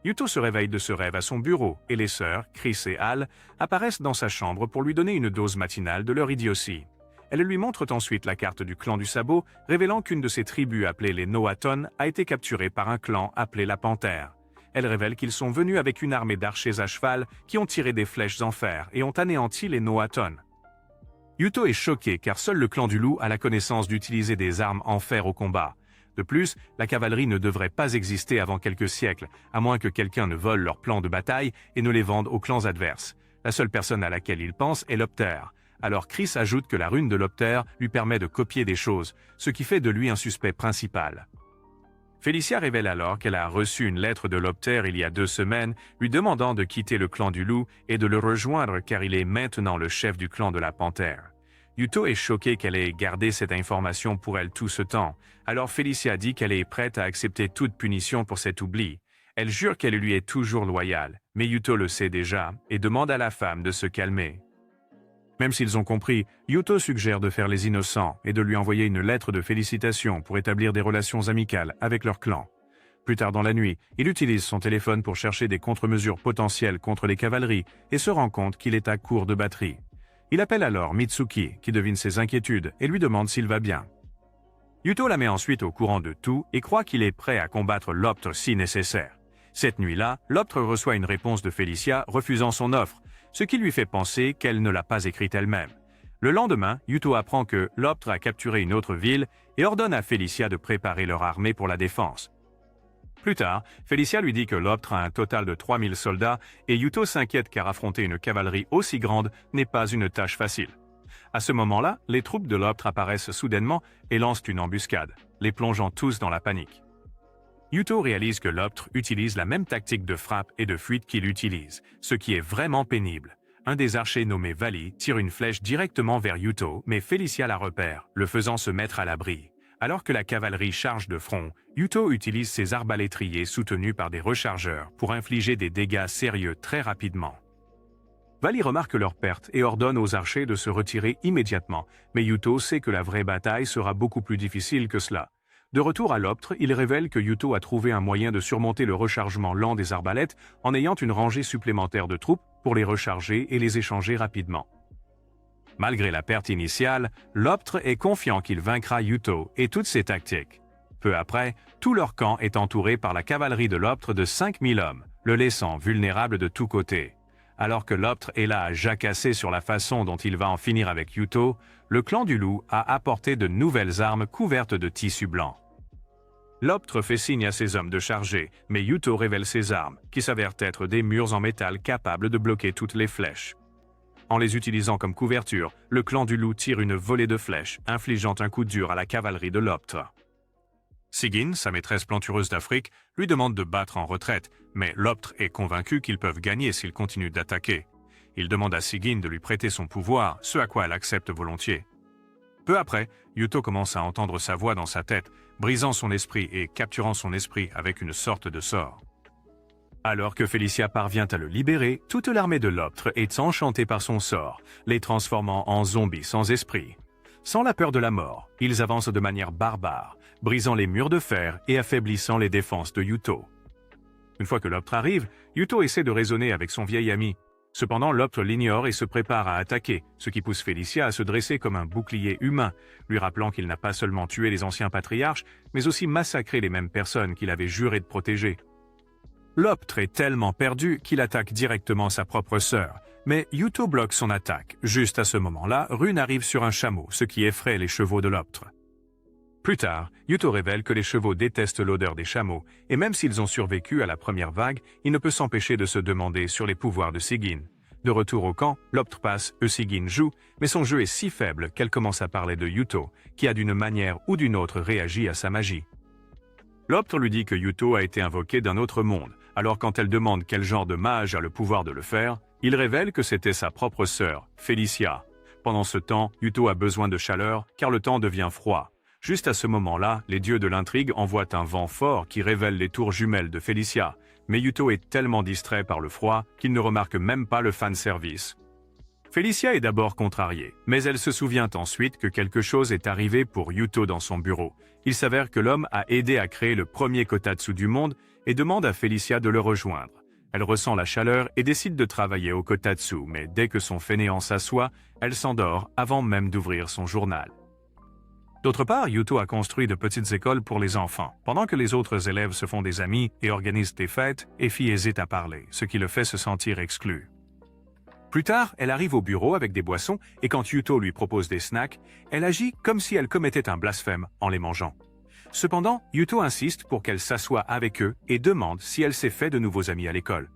Yuto se réveille de ce rêve à son bureau et les sœurs, Chris et Al, apparaissent dans sa chambre pour lui donner une dose matinale de leur idiotie. Elles lui montrent ensuite la carte du clan du sabot, révélant qu'une de ces tribus appelées les Noaton a été capturée par un clan appelé la Panthère. Elle révèle qu'ils sont venus avec une armée d'archers à cheval qui ont tiré des flèches en fer et ont anéanti les Noaton. Yuto est choqué car seul le clan du loup a la connaissance d'utiliser des armes en fer au combat. De plus, la cavalerie ne devrait pas exister avant quelques siècles, à moins que quelqu'un ne vole leurs plans de bataille et ne les vende aux clans adverses. La seule personne à laquelle il pense est Lopter. Alors Chris ajoute que la rune de Lopter lui permet de copier des choses, ce qui fait de lui un suspect principal. Felicia révèle alors qu'elle a reçu une lettre de Lopter il y a 2 semaines, lui demandant de quitter le clan du loup et de le rejoindre car il est maintenant le chef du clan de la panthère. Yuto est choqué qu'elle ait gardé cette information pour elle tout ce temps, alors Felicia dit qu'elle est prête à accepter toute punition pour cet oubli. Elle jure qu'elle lui est toujours loyale, mais Yuto le sait déjà et demande à la femme de se calmer. Même s'ils ont compris, Yuto suggère de faire les innocents et de lui envoyer une lettre de félicitations pour établir des relations amicales avec leur clan. Plus tard dans la nuit, il utilise son téléphone pour chercher des contre-mesures potentielles contre les cavaleries et se rend compte qu'il est à court de batterie. Il appelle alors Mitsuki, qui devine ses inquiétudes, et lui demande s'il va bien. Yuto la met ensuite au courant de tout et croit qu'il est prêt à combattre Loptre si nécessaire. Cette nuit-là, Loptre reçoit une réponse de Felicia refusant son offre, ce qui lui fait penser qu'elle ne l'a pas écrite elle-même. Le lendemain, Yuto apprend que Loptre a capturé une autre ville et ordonne à Felicia de préparer leur armée pour la défense. Plus tard, Felicia lui dit que Loptre a un total de 3000 soldats et Yuto s'inquiète car affronter une cavalerie aussi grande n'est pas une tâche facile. À ce moment-là, les troupes de Loptre apparaissent soudainement et lancent une embuscade, les plongeant tous dans la panique. Yuto réalise que Loptre utilise la même tactique de frappe et de fuite qu'il utilise, ce qui est vraiment pénible. Un des archers nommé Vali tire une flèche directement vers Yuto, mais Felicia la repère, le faisant se mettre à l'abri. Alors que la cavalerie charge de front, Yuto utilise ses arbalétriers soutenus par des rechargeurs pour infliger des dégâts sérieux très rapidement. Vali remarque leur perte et ordonne aux archers de se retirer immédiatement, mais Yuto sait que la vraie bataille sera beaucoup plus difficile que cela. De retour à Loptre, il révèle que Yuto a trouvé un moyen de surmonter le rechargement lent des arbalètes en ayant une rangée supplémentaire de troupes pour les recharger et les échanger rapidement. Malgré la perte initiale, Loptre est confiant qu'il vaincra Yuto et toutes ses tactiques. Peu après, tout leur camp est entouré par la cavalerie de Loptre de 5000 hommes, le laissant vulnérable de tous côtés. Alors que Loptre est là à jacasser sur la façon dont il va en finir avec Yuto, le clan du loup a apporté de nouvelles armes couvertes de tissu blanc. Loptre fait signe à ses hommes de charger, mais Yuto révèle ses armes, qui s'avèrent être des murs en métal capables de bloquer toutes les flèches. En les utilisant comme couverture, le clan du loup tire une volée de flèches, infligeant un coup dur à la cavalerie de Loptre. Sigyn, sa maîtresse plantureuse d'Afrique, lui demande de battre en retraite, mais Loptre est convaincu qu'ils peuvent gagner s'ils continuent d'attaquer. Il demande à Sigyn de lui prêter son pouvoir, ce à quoi elle accepte volontiers. Peu après, Yuto commence à entendre sa voix dans sa tête, brisant son esprit et capturant son esprit avec une sorte de sort. Alors que Felicia parvient à le libérer, toute l'armée de Loptre est enchantée par son sort, les transformant en zombies sans esprit. Sans la peur de la mort, ils avancent de manière barbare, brisant les murs de fer et affaiblissant les défenses de Yuto. Une fois que Loptre arrive, Yuto essaie de raisonner avec son vieil ami. Cependant, Loptre l'ignore et se prépare à attaquer, ce qui pousse Felicia à se dresser comme un bouclier humain, lui rappelant qu'il n'a pas seulement tué les anciens patriarches, mais aussi massacré les mêmes personnes qu'il avait juré de protéger. Loptre est tellement perdu qu'il attaque directement sa propre sœur, mais Yuto bloque son attaque. Juste à ce moment-là, Rune arrive sur un chameau, ce qui effraie les chevaux de Loptre. Plus tard, Yuto révèle que les chevaux détestent l'odeur des chameaux, et même s'ils ont survécu à la première vague, il ne peut s'empêcher de se demander sur les pouvoirs de Sigyn. De retour au camp, Loptre passe, Sigyn joue, mais son jeu est si faible qu'elle commence à parler de Yuto, qui a d'une manière ou d'une autre réagi à sa magie. Loptre lui dit que Yuto a été invoqué d'un autre monde, alors quand elle demande quel genre de mage a le pouvoir de le faire, il révèle que c'était sa propre sœur, Felicia. Pendant ce temps, Yuto a besoin de chaleur, car le temps devient froid. Juste à ce moment-là, les dieux de l'intrigue envoient un vent fort qui révèle les tours jumelles de Felicia, mais Yuto est tellement distrait par le froid qu'il ne remarque même pas le fanservice. Felicia est d'abord contrariée, mais elle se souvient ensuite que quelque chose est arrivé pour Yuto dans son bureau. Il s'avère que l'homme a aidé à créer le premier kotatsu du monde et demande à Felicia de le rejoindre. Elle ressent la chaleur et décide de travailler au kotatsu, mais dès que son fainéant s'assoit, elle s'endort avant même d'ouvrir son journal. D'autre part, Yuto a construit de petites écoles pour les enfants. Pendant que les autres élèves se font des amis et organisent des fêtes, Effie hésite à parler, ce qui le fait se sentir exclu. Plus tard, elle arrive au bureau avec des boissons et quand Yuto lui propose des snacks, elle agit comme si elle commettait un blasphème en les mangeant. Cependant, Yuto insiste pour qu'elle s'assoie avec eux et demande si elle s'est fait de nouveaux amis à l'école.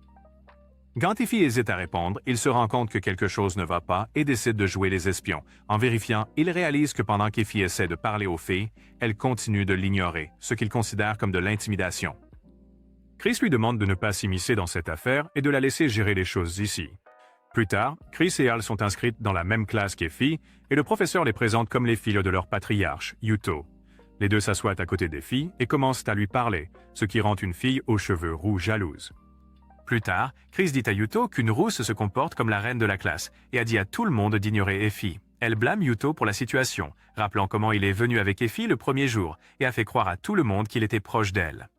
Quand Effie hésite à répondre, il se rend compte que quelque chose ne va pas et décide de jouer les espions. En vérifiant, il réalise que pendant qu'Effie essaie de parler aux filles, elle continue de l'ignorer, ce qu'il considère comme de l'intimidation. Chris lui demande de ne pas s'immiscer dans cette affaire et de la laisser gérer les choses ici. Plus tard, Chris et Al sont inscrites dans la même classe qu'Effie et le professeur les présente comme les filles de leur patriarche, Yuto. Les deux s'assoient à côté des filles et commencent à lui parler, ce qui rend une fille aux cheveux roux jalouse. Plus tard, Chris dit à Yuto qu'une rousse se comporte comme la reine de la classe et a dit à tout le monde d'ignorer Effie. Elle blâme Yuto pour la situation, rappelant comment il est venu avec Effie le premier jour et a fait croire à tout le monde qu'il était proche d'elle.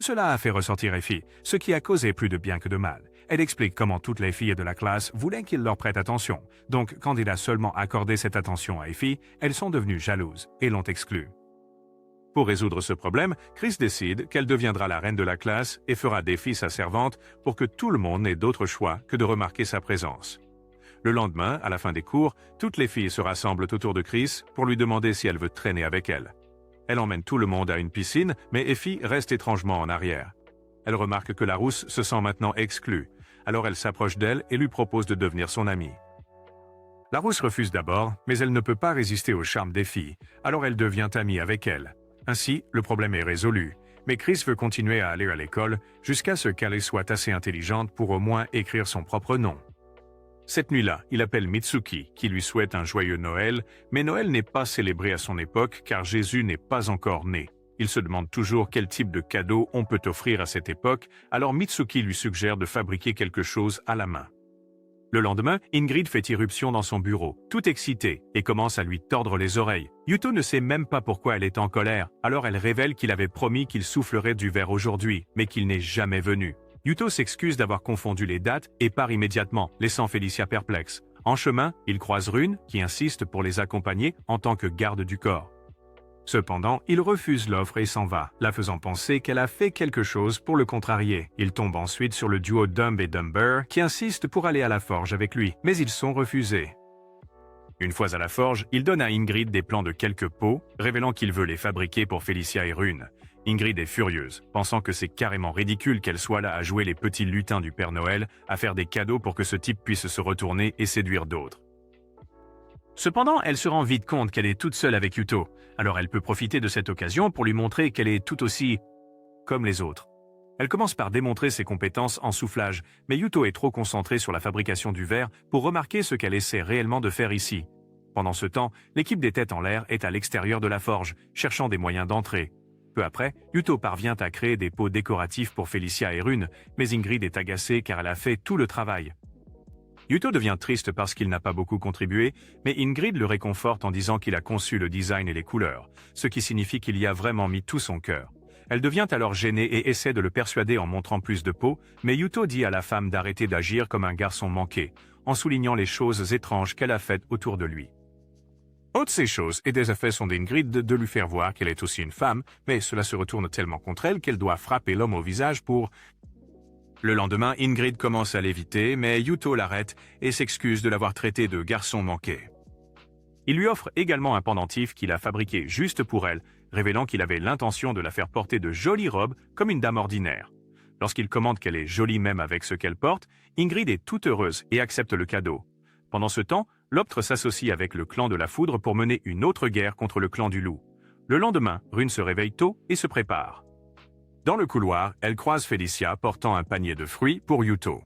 Cela a fait ressortir Effie, ce qui a causé plus de bien que de mal. Elle explique comment toutes les filles de la classe voulaient qu'il leur prête attention. Donc, quand il a seulement accordé cette attention à Effie, elles sont devenues jalouses et l'ont exclue. Pour résoudre ce problème, Chris décide qu'elle deviendra la reine de la classe et fera d'Effie sa servante pour que tout le monde n'ait d'autre choix que de remarquer sa présence. Le lendemain, à la fin des cours, toutes les filles se rassemblent autour de Chris pour lui demander si elle veut traîner avec elle. Elle emmène tout le monde à une piscine, mais Effie reste étrangement en arrière. Elle remarque que la rousse se sent maintenant exclue. Alors elle s'approche d'elle et lui propose de devenir son amie. La rousse refuse d'abord, mais elle ne peut pas résister au charme des filles, alors elle devient amie avec elle. Ainsi, le problème est résolu, mais Chris veut continuer à aller à l'école jusqu'à ce qu'elle soit assez intelligente pour au moins écrire son propre nom. Cette nuit-là, il appelle Mitsuki, qui lui souhaite un joyeux Noël, mais Noël n'est pas célébré à son époque car Jésus n'est pas encore né. Il se demande toujours quel type de cadeau on peut offrir à cette époque, alors Mitsuki lui suggère de fabriquer quelque chose à la main. Le lendemain, Ingrid fait irruption dans son bureau, toute excitée, et commence à lui tordre les oreilles. Yuto ne sait même pas pourquoi elle est en colère, alors elle révèle qu'il avait promis qu'il soufflerait du verre aujourd'hui, mais qu'il n'est jamais venu. Yuto s'excuse d'avoir confondu les dates et part immédiatement, laissant Felicia perplexe. En chemin, il croise Rune, qui insiste pour les accompagner en tant que garde du corps. Cependant, il refuse l'offre et s'en va, la faisant penser qu'elle a fait quelque chose pour le contrarier. Il tombe ensuite sur le duo Dumb et Dumber, qui insiste pour aller à la forge avec lui, mais ils sont refusés. Une fois à la forge, il donne à Ingrid des plans de quelques pots, révélant qu'il veut les fabriquer pour Felicia et Rune. Ingrid est furieuse, pensant que c'est carrément ridicule qu'elle soit là à jouer les petits lutins du Père Noël, à faire des cadeaux pour que ce type puisse se retourner et séduire d'autres. Cependant, elle se rend vite compte qu'elle est toute seule avec Yuto, alors elle peut profiter de cette occasion pour lui montrer qu'elle est tout aussi comme les autres. Elle commence par démontrer ses compétences en soufflage, mais Yuto est trop concentrée sur la fabrication du verre pour remarquer ce qu'elle essaie réellement de faire ici. Pendant ce temps, l'équipe des têtes en l'air est à l'extérieur de la forge, cherchant des moyens d'entrer. Peu après, Yuto parvient à créer des pots décoratifs pour Felicia et Rune, mais Ingrid est agacée car elle a fait tout le travail. Yuto devient triste parce qu'il n'a pas beaucoup contribué, mais Ingrid le réconforte en disant qu'il a conçu le design et les couleurs, ce qui signifie qu'il y a vraiment mis tout son cœur. Elle devient alors gênée et essaie de le persuader en montrant plus de pots, mais Yuto dit à la femme d'arrêter d'agir comme un garçon manqué, en soulignant les choses étranges qu'elle a faites autour de lui. Autre ces choses et des effets sont d'Ingrid de lui faire voir qu'elle est aussi une femme, mais cela se retourne tellement contre elle qu'elle doit frapper l'homme au visage pour... Le lendemain, Ingrid commence à l'éviter, mais Yuto l'arrête et s'excuse de l'avoir traité de garçon manqué. Il lui offre également un pendentif qu'il a fabriqué juste pour elle, révélant qu'il avait l'intention de la faire porter de jolies robes comme une dame ordinaire. Lorsqu'il commente qu'elle est jolie même avec ce qu'elle porte, Ingrid est toute heureuse et accepte le cadeau. Pendant ce temps, Loptre s'associe avec le clan de la foudre pour mener une autre guerre contre le clan du loup. Le lendemain, Rune se réveille tôt et se prépare. Dans le couloir, elle croise Felicia portant un panier de fruits pour Yuto.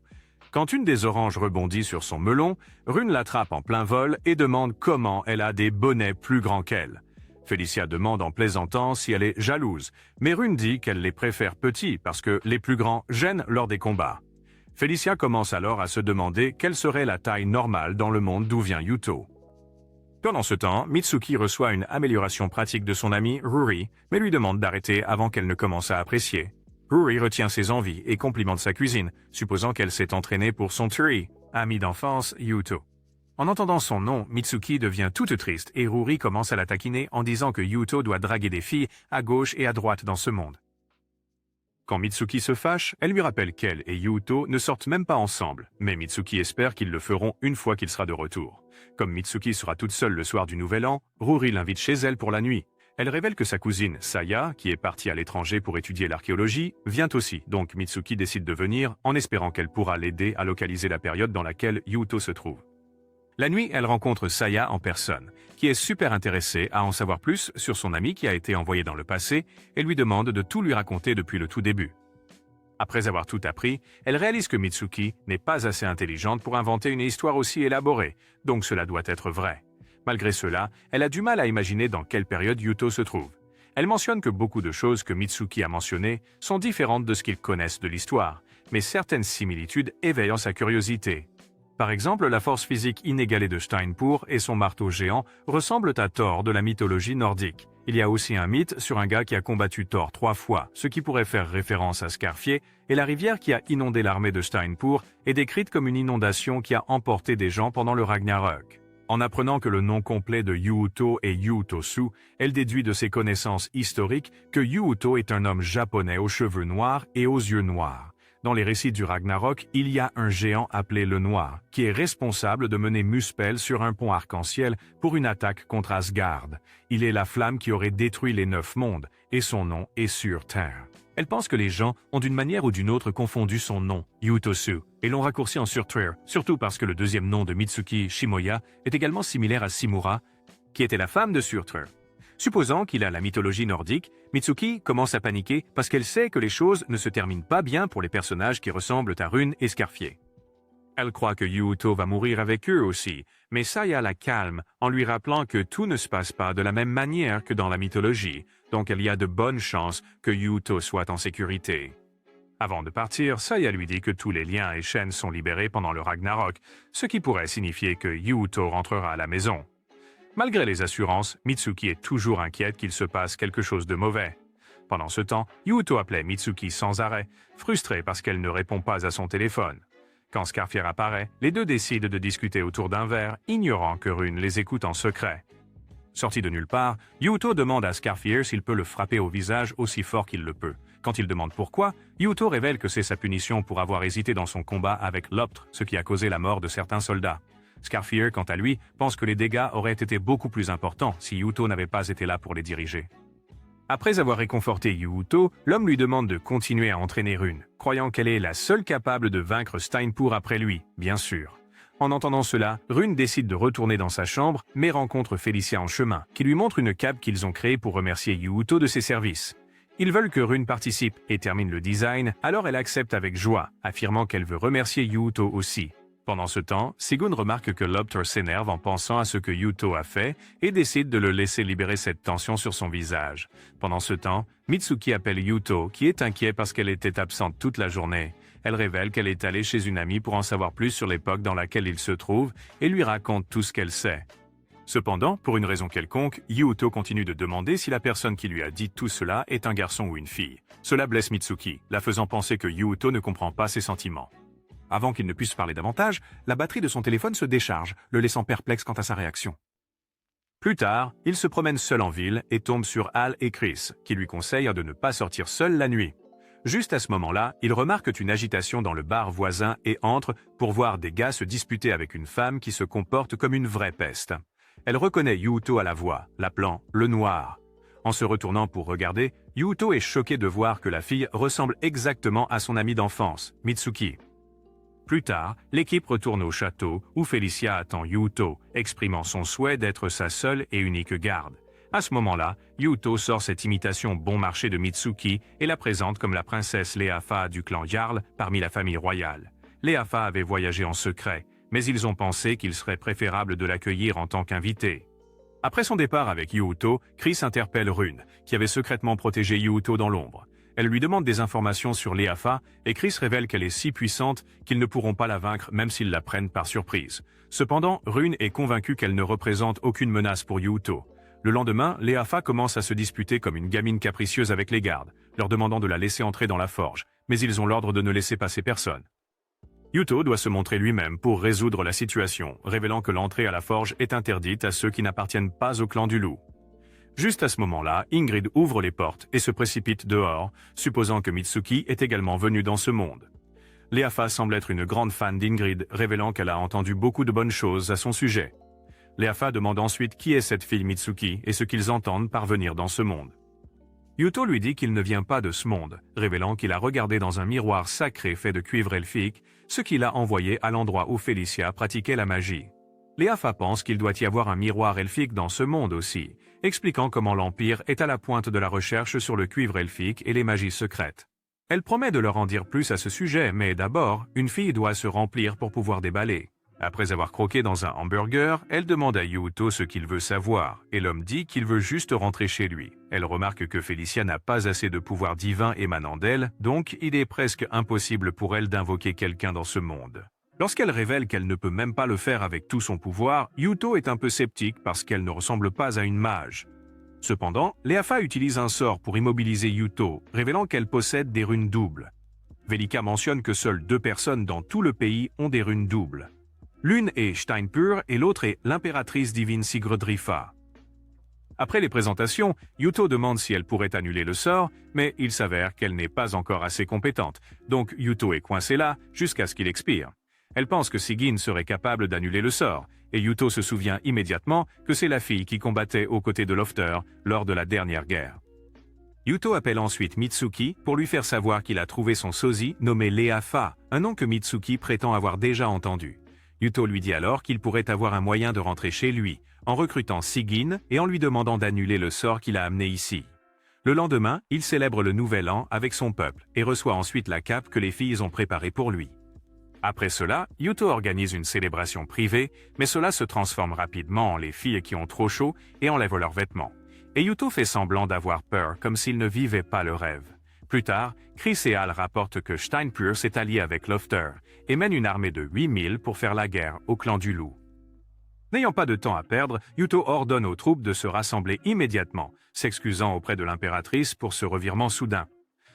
Quand une des oranges rebondit sur son melon, Rune l'attrape en plein vol et demande comment elle a des bonnets plus grands qu'elle. Felicia demande en plaisantant si elle est jalouse, mais Rune dit qu'elle les préfère petits parce que les plus grands gênent lors des combats. Felicia commence alors à se demander quelle serait la taille normale dans le monde d'où vient Yuto. Pendant ce temps, Mitsuki reçoit une amélioration pratique de son amie Ruri, mais lui demande d'arrêter avant qu'elle ne commence à apprécier. Ruri retient ses envies et complimente sa cuisine, supposant qu'elle s'est entraînée pour son Turi, ami d'enfance Yuto. En entendant son nom, Mitsuki devient toute triste et Ruri commence à la taquiner en disant que Yuto doit draguer des filles à gauche et à droite dans ce monde. Quand Mitsuki se fâche, elle lui rappelle qu'elle et Yuto ne sortent même pas ensemble, mais Mitsuki espère qu'ils le feront une fois qu'il sera de retour. Comme Mitsuki sera toute seule le soir du Nouvel An, Ruri l'invite chez elle pour la nuit. Elle révèle que sa cousine, Saya, qui est partie à l'étranger pour étudier l'archéologie, vient aussi, donc Mitsuki décide de venir en espérant qu'elle pourra l'aider à localiser la période dans laquelle Yuto se trouve. La nuit, elle rencontre Saya en personne, qui est super intéressée à en savoir plus sur son ami qui a été envoyé dans le passé et lui demande de tout lui raconter depuis le tout début. Après avoir tout appris, elle réalise que Mitsuki n'est pas assez intelligente pour inventer une histoire aussi élaborée, donc cela doit être vrai. Malgré cela, elle a du mal à imaginer dans quelle période Yuto se trouve. Elle mentionne que beaucoup de choses que Mitsuki a mentionnées sont différentes de ce qu'ils connaissent de l'histoire, mais certaines similitudes éveillent sa curiosité. Par exemple, la force physique inégalée de Steinpur et son marteau géant ressemblent à Thor de la mythologie nordique. Il y a aussi un mythe sur un gars qui a combattu Thor 3 fois, ce qui pourrait faire référence à Skarfjell, et la rivière qui a inondé l'armée de Steinpur est décrite comme une inondation qui a emporté des gens pendant le Ragnarök. En apprenant que le nom complet de Yuuto est Yuutosu, elle déduit de ses connaissances historiques que Yuuto est un homme japonais aux cheveux noirs et aux yeux noirs. Dans les récits du Ragnarok, il y a un géant appelé le Noir, qui est responsable de mener Muspel sur un pont arc-en-ciel pour une attaque contre Asgard. Il est la flamme qui aurait détruit les 9 mondes, et son nom est sur Terre. Elle pense que les gens ont d'une manière ou d'une autre confondu son nom, Yuutosu, et l'ont raccourci en Surtur, surtout parce que le deuxième nom de Mitsuki, Shimoya, est également similaire à Simura, qui était la femme de Surtur. Supposant qu'il a la mythologie nordique, Mitsuki commence à paniquer parce qu'elle sait que les choses ne se terminent pas bien pour les personnages qui ressemblent à Rune et Skarfjell. Elle croit que Yuuto va mourir avec eux aussi, mais Saya la calme en lui rappelant que tout ne se passe pas de la même manière que dans la mythologie, donc il y a de bonnes chances que Yuuto soit en sécurité. Avant de partir, Saya lui dit que tous les liens et chaînes sont libérés pendant le Ragnarok, ce qui pourrait signifier que Yuuto rentrera à la maison. Malgré les assurances, Mitsuki est toujours inquiète qu'il se passe quelque chose de mauvais. Pendant ce temps, Yuuto appelait Mitsuki sans arrêt, frustrée parce qu'elle ne répond pas à son téléphone. Quand Skarfjell apparaît, les deux décident de discuter autour d'un verre, ignorant que Rune les écoute en secret. Sorti de nulle part, Yuuto demande à Skarfjell s'il peut le frapper au visage aussi fort qu'il le peut. Quand il demande pourquoi, Yuuto révèle que c'est sa punition pour avoir hésité dans son combat avec Loptr, ce qui a causé la mort de certains soldats. Skarfjell, quant à lui, pense que les dégâts auraient été beaucoup plus importants si Yuuto n'avait pas été là pour les diriger. Après avoir réconforté Yuuto, l'homme lui demande de continuer à entraîner Rune, croyant qu'elle est la seule capable de vaincre Steinpur après lui, bien sûr. En entendant cela, Rune décide de retourner dans sa chambre, mais rencontre Felicia en chemin, qui lui montre une cape qu'ils ont créée pour remercier Yuuto de ses services. Ils veulent que Rune participe et termine le design, alors elle accepte avec joie, affirmant qu'elle veut remercier Yuuto aussi. Pendant ce temps, Sigun remarque que Loptr s'énerve en pensant à ce que Yuuto a fait et décide de le laisser libérer cette tension sur son visage. Pendant ce temps, Mitsuki appelle Yuuto, qui est inquiet parce qu'elle était absente toute la journée. Elle révèle qu'elle est allée chez une amie pour en savoir plus sur l'époque dans laquelle il se trouve et lui raconte tout ce qu'elle sait. Cependant, pour une raison quelconque, Yuuto continue de demander si la personne qui lui a dit tout cela est un garçon ou une fille. Cela blesse Mitsuki, la faisant penser que Yuuto ne comprend pas ses sentiments. Avant qu'il ne puisse parler davantage, la batterie de son téléphone se décharge, le laissant perplexe quant à sa réaction. Plus tard, il se promène seul en ville et tombe sur Al et Chris, qui lui conseillent de ne pas sortir seul la nuit. Juste à ce moment-là, il remarque une agitation dans le bar voisin et entre pour voir des gars se disputer avec une femme qui se comporte comme une vraie peste. Elle reconnaît Yuuto à la voix, l'appelant « le Noir ». En se retournant pour regarder, Yuuto est choqué de voir que la fille ressemble exactement à son ami d'enfance, Mitsuki. Plus tard, l'équipe retourne au château où Felicia attend Yuuto, exprimant son souhait d'être sa seule et unique garde. À ce moment-là, Yuuto sort cette imitation bon marché de Mitsuki et la présente comme la princesse Leafa du clan Jarl parmi la famille royale. Leafa avait voyagé en secret, mais ils ont pensé qu'il serait préférable de l'accueillir en tant qu'invité. Après son départ avec Yuuto, Chris interpelle Rune, qui avait secrètement protégé Yuuto dans l'ombre. Elle lui demande des informations sur Leafa et Chris révèle qu'elle est si puissante qu'ils ne pourront pas la vaincre même s'ils la prennent par surprise. Cependant, Rune est convaincue qu'elle ne représente aucune menace pour Yuuto. Le lendemain, Leafa commence à se disputer comme une gamine capricieuse avec les gardes, leur demandant de la laisser entrer dans la forge, mais ils ont l'ordre de ne laisser passer personne. Yuuto doit se montrer lui-même pour résoudre la situation, révélant que l'entrée à la forge est interdite à ceux qui n'appartiennent pas au clan du loup. Juste à ce moment-là, Ingrid ouvre les portes et se précipite dehors, supposant que Mitsuki est également venu dans ce monde. Leafa semble être une grande fan d'Ingrid, révélant qu'elle a entendu beaucoup de bonnes choses à son sujet. Leafa demande ensuite qui est cette fille Mitsuki et ce qu'ils entendent par venir dans ce monde. Yuuto lui dit qu'il ne vient pas de ce monde, révélant qu'il a regardé dans un miroir sacré fait de cuivre elfique, ce qui l'a envoyé à l'endroit où Felicia pratiquait la magie. Leafa pense qu'il doit y avoir un miroir elfique dans ce monde aussi, expliquant comment l'Empire est à la pointe de la recherche sur le cuivre elfique et les magies secrètes. Elle promet de leur en dire plus à ce sujet, mais d'abord, une fille doit se remplir pour pouvoir déballer. Après avoir croqué dans un hamburger, elle demande à Yuuto ce qu'il veut savoir, et l'homme dit qu'il veut juste rentrer chez lui. Elle remarque que Felicia n'a pas assez de pouvoir divin émanant d'elle, donc il est presque impossible pour elle d'invoquer quelqu'un dans ce monde. Lorsqu'elle révèle qu'elle ne peut même pas le faire avec tout son pouvoir, Yuuto est un peu sceptique parce qu'elle ne ressemble pas à une mage. Cependant, Leafa utilise un sort pour immobiliser Yuuto, révélant qu'elle possède des runes doubles. Velika mentionne que seules 2 personnes dans tout le pays ont des runes doubles. L'une est Steinpur et l'autre est l'impératrice divine Sigurdrifa. Après les présentations, Yuuto demande si elle pourrait annuler le sort, mais il s'avère qu'elle n'est pas encore assez compétente, donc Yuuto est coincé là jusqu'à ce qu'il expire. Elle pense que Sigyn serait capable d'annuler le sort, et Yuuto se souvient immédiatement que c'est la fille qui combattait aux côtés de Lofter lors de la dernière guerre. Yuuto appelle ensuite Mitsuki pour lui faire savoir qu'il a trouvé son sosie nommé Leafa, un nom que Mitsuki prétend avoir déjà entendu. Yuuto lui dit alors qu'il pourrait avoir un moyen de rentrer chez lui, en recrutant Sigyn et en lui demandant d'annuler le sort qu'il a amené ici. Le lendemain, il célèbre le Nouvel An avec son peuple et reçoit ensuite la cape que les filles ont préparée pour lui. Après cela, Yuuto organise une célébration privée, mais cela se transforme rapidement en les filles qui ont trop chaud et enlèvent leurs vêtements. Et Yuuto fait semblant d'avoir peur, comme s'il ne vivait pas le rêve. Plus tard, Chris et Hal rapportent que Steinpur s'est allié avec Lofter et mène une armée de 8000 pour faire la guerre au clan du loup. N'ayant pas de temps à perdre, Yuuto ordonne aux troupes de se rassembler immédiatement, s'excusant auprès de l'impératrice pour ce revirement soudain.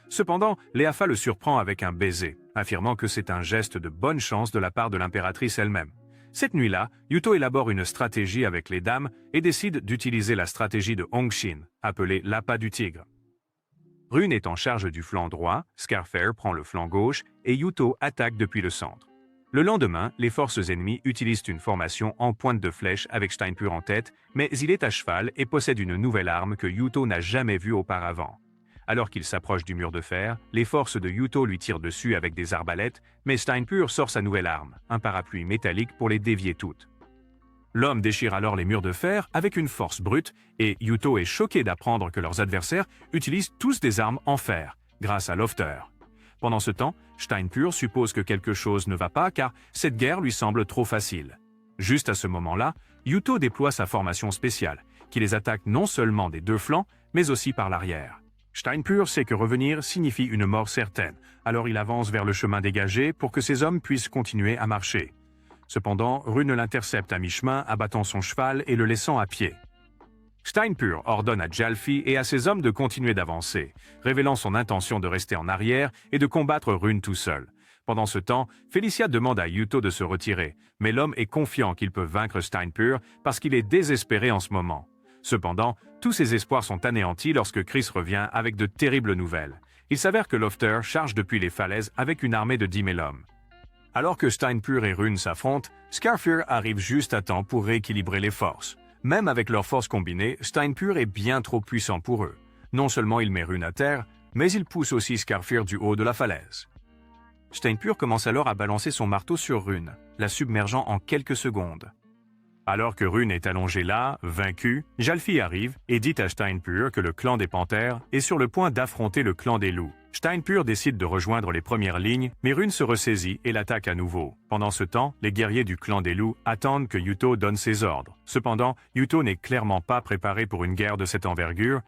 Cependant, Leafa le surprend avec un baiser, affirmant que c'est un geste de bonne chance de la part de l'impératrice elle-même. Cette nuit-là, Yuuto élabore une stratégie avec les dames et décide d'utiliser la stratégie de Hongshin, appelée l'appât du tigre. Rune est en charge du flanc droit, Scarfair prend le flanc gauche et Yuuto attaque depuis le centre. Le lendemain, les forces ennemies utilisent une formation en pointe de flèche avec Steinpur en tête, mais il est à cheval et possède une nouvelle arme que Yuuto n'a jamais vue auparavant. Alors qu'il s'approche du mur de fer, les forces de Yuuto lui tirent dessus avec des arbalètes, mais Steinpur sort sa nouvelle arme, un parapluie métallique pour les dévier toutes. L'homme déchire alors les murs de fer avec une force brute, et Yuuto est choqué d'apprendre que leurs adversaires utilisent tous des armes en fer, grâce à Lofter. Pendant ce temps, Steinpur suppose que quelque chose ne va pas car cette guerre lui semble trop facile. Juste à ce moment-là, Yuuto déploie sa formation spéciale, qui les attaque non seulement des 2 flancs, mais aussi par l'arrière. Steinpur sait que revenir signifie une mort certaine, alors il avance vers le chemin dégagé pour que ses hommes puissent continuer à marcher. Cependant, Rune l'intercepte à mi-chemin, abattant son cheval et le laissant à pied. Steinpur ordonne à Jalfi et à ses hommes de continuer d'avancer, révélant son intention de rester en arrière et de combattre Rune tout seul. Pendant ce temps, Felicia demande à Yuuto de se retirer, mais l'homme est confiant qu'il peut vaincre Steinpur parce qu'il est désespéré en ce moment. Cependant, tous ses espoirs sont anéantis lorsque Chris revient avec de terribles nouvelles. Il s'avère que Lofter charge depuis les falaises avec une armée de 10 000 hommes. Alors que Steinpur et Rune s'affrontent, Scarfair arrive juste à temps pour rééquilibrer les forces. Même avec leurs forces combinées, Steinpur est bien trop puissant pour eux. Non seulement il met Rune à terre, mais il pousse aussi Scarfair du haut de la falaise. Steinpur commence alors à balancer son marteau sur Rune, la submergeant en quelques secondes. Alors que Rune est allongé là, vaincu, Jalfi arrive et dit à Steinpur que le clan des Panthères est sur le point d'affronter le clan des Loups. Steinpur décide de rejoindre les premières lignes, mais Rune se ressaisit et l'attaque à nouveau. Pendant ce temps, les guerriers du clan des loups attendent que Yuto donne ses ordres. Cependant, Yuto n'est clairement pas préparé pour une guerre de cette envergure,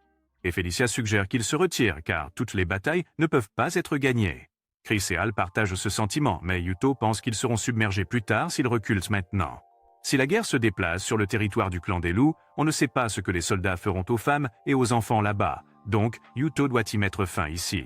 et Felicia suggère qu'il se retire car toutes les batailles ne peuvent pas être gagnées. Chris et Al partagent ce sentiment, mais Yuto pense qu'ils seront submergés plus tard s'ils reculent maintenant. Si la guerre se déplace sur le territoire du clan des loups, on ne sait pas ce que les soldats feront aux femmes et aux enfants là-bas, donc Yuto doit y mettre fin ici.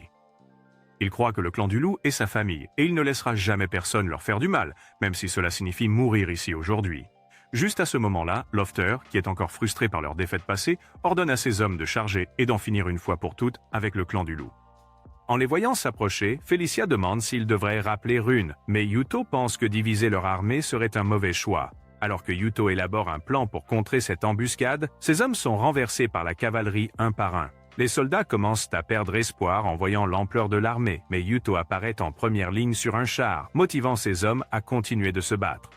Il croit que le clan du loup est sa famille, et il ne laissera jamais personne leur faire du mal, même si cela signifie mourir ici aujourd'hui. Juste à ce moment-là, Lofter, qui est encore frustré par leur défaite passée, ordonne à ses hommes de charger et d'en finir une fois pour toutes avec le clan du loup. En les voyant s'approcher, Felicia demande s'ils devraient rappeler Rune, mais Yuto pense que diviser leur armée serait un mauvais choix. Alors que Yuto élabore un plan pour contrer cette embuscade, ses hommes sont renversés par la cavalerie un par un. Les soldats commencent à perdre espoir en voyant l'ampleur de l'armée, mais Yuto apparaît en première ligne sur un char, motivant ses hommes à continuer de se battre.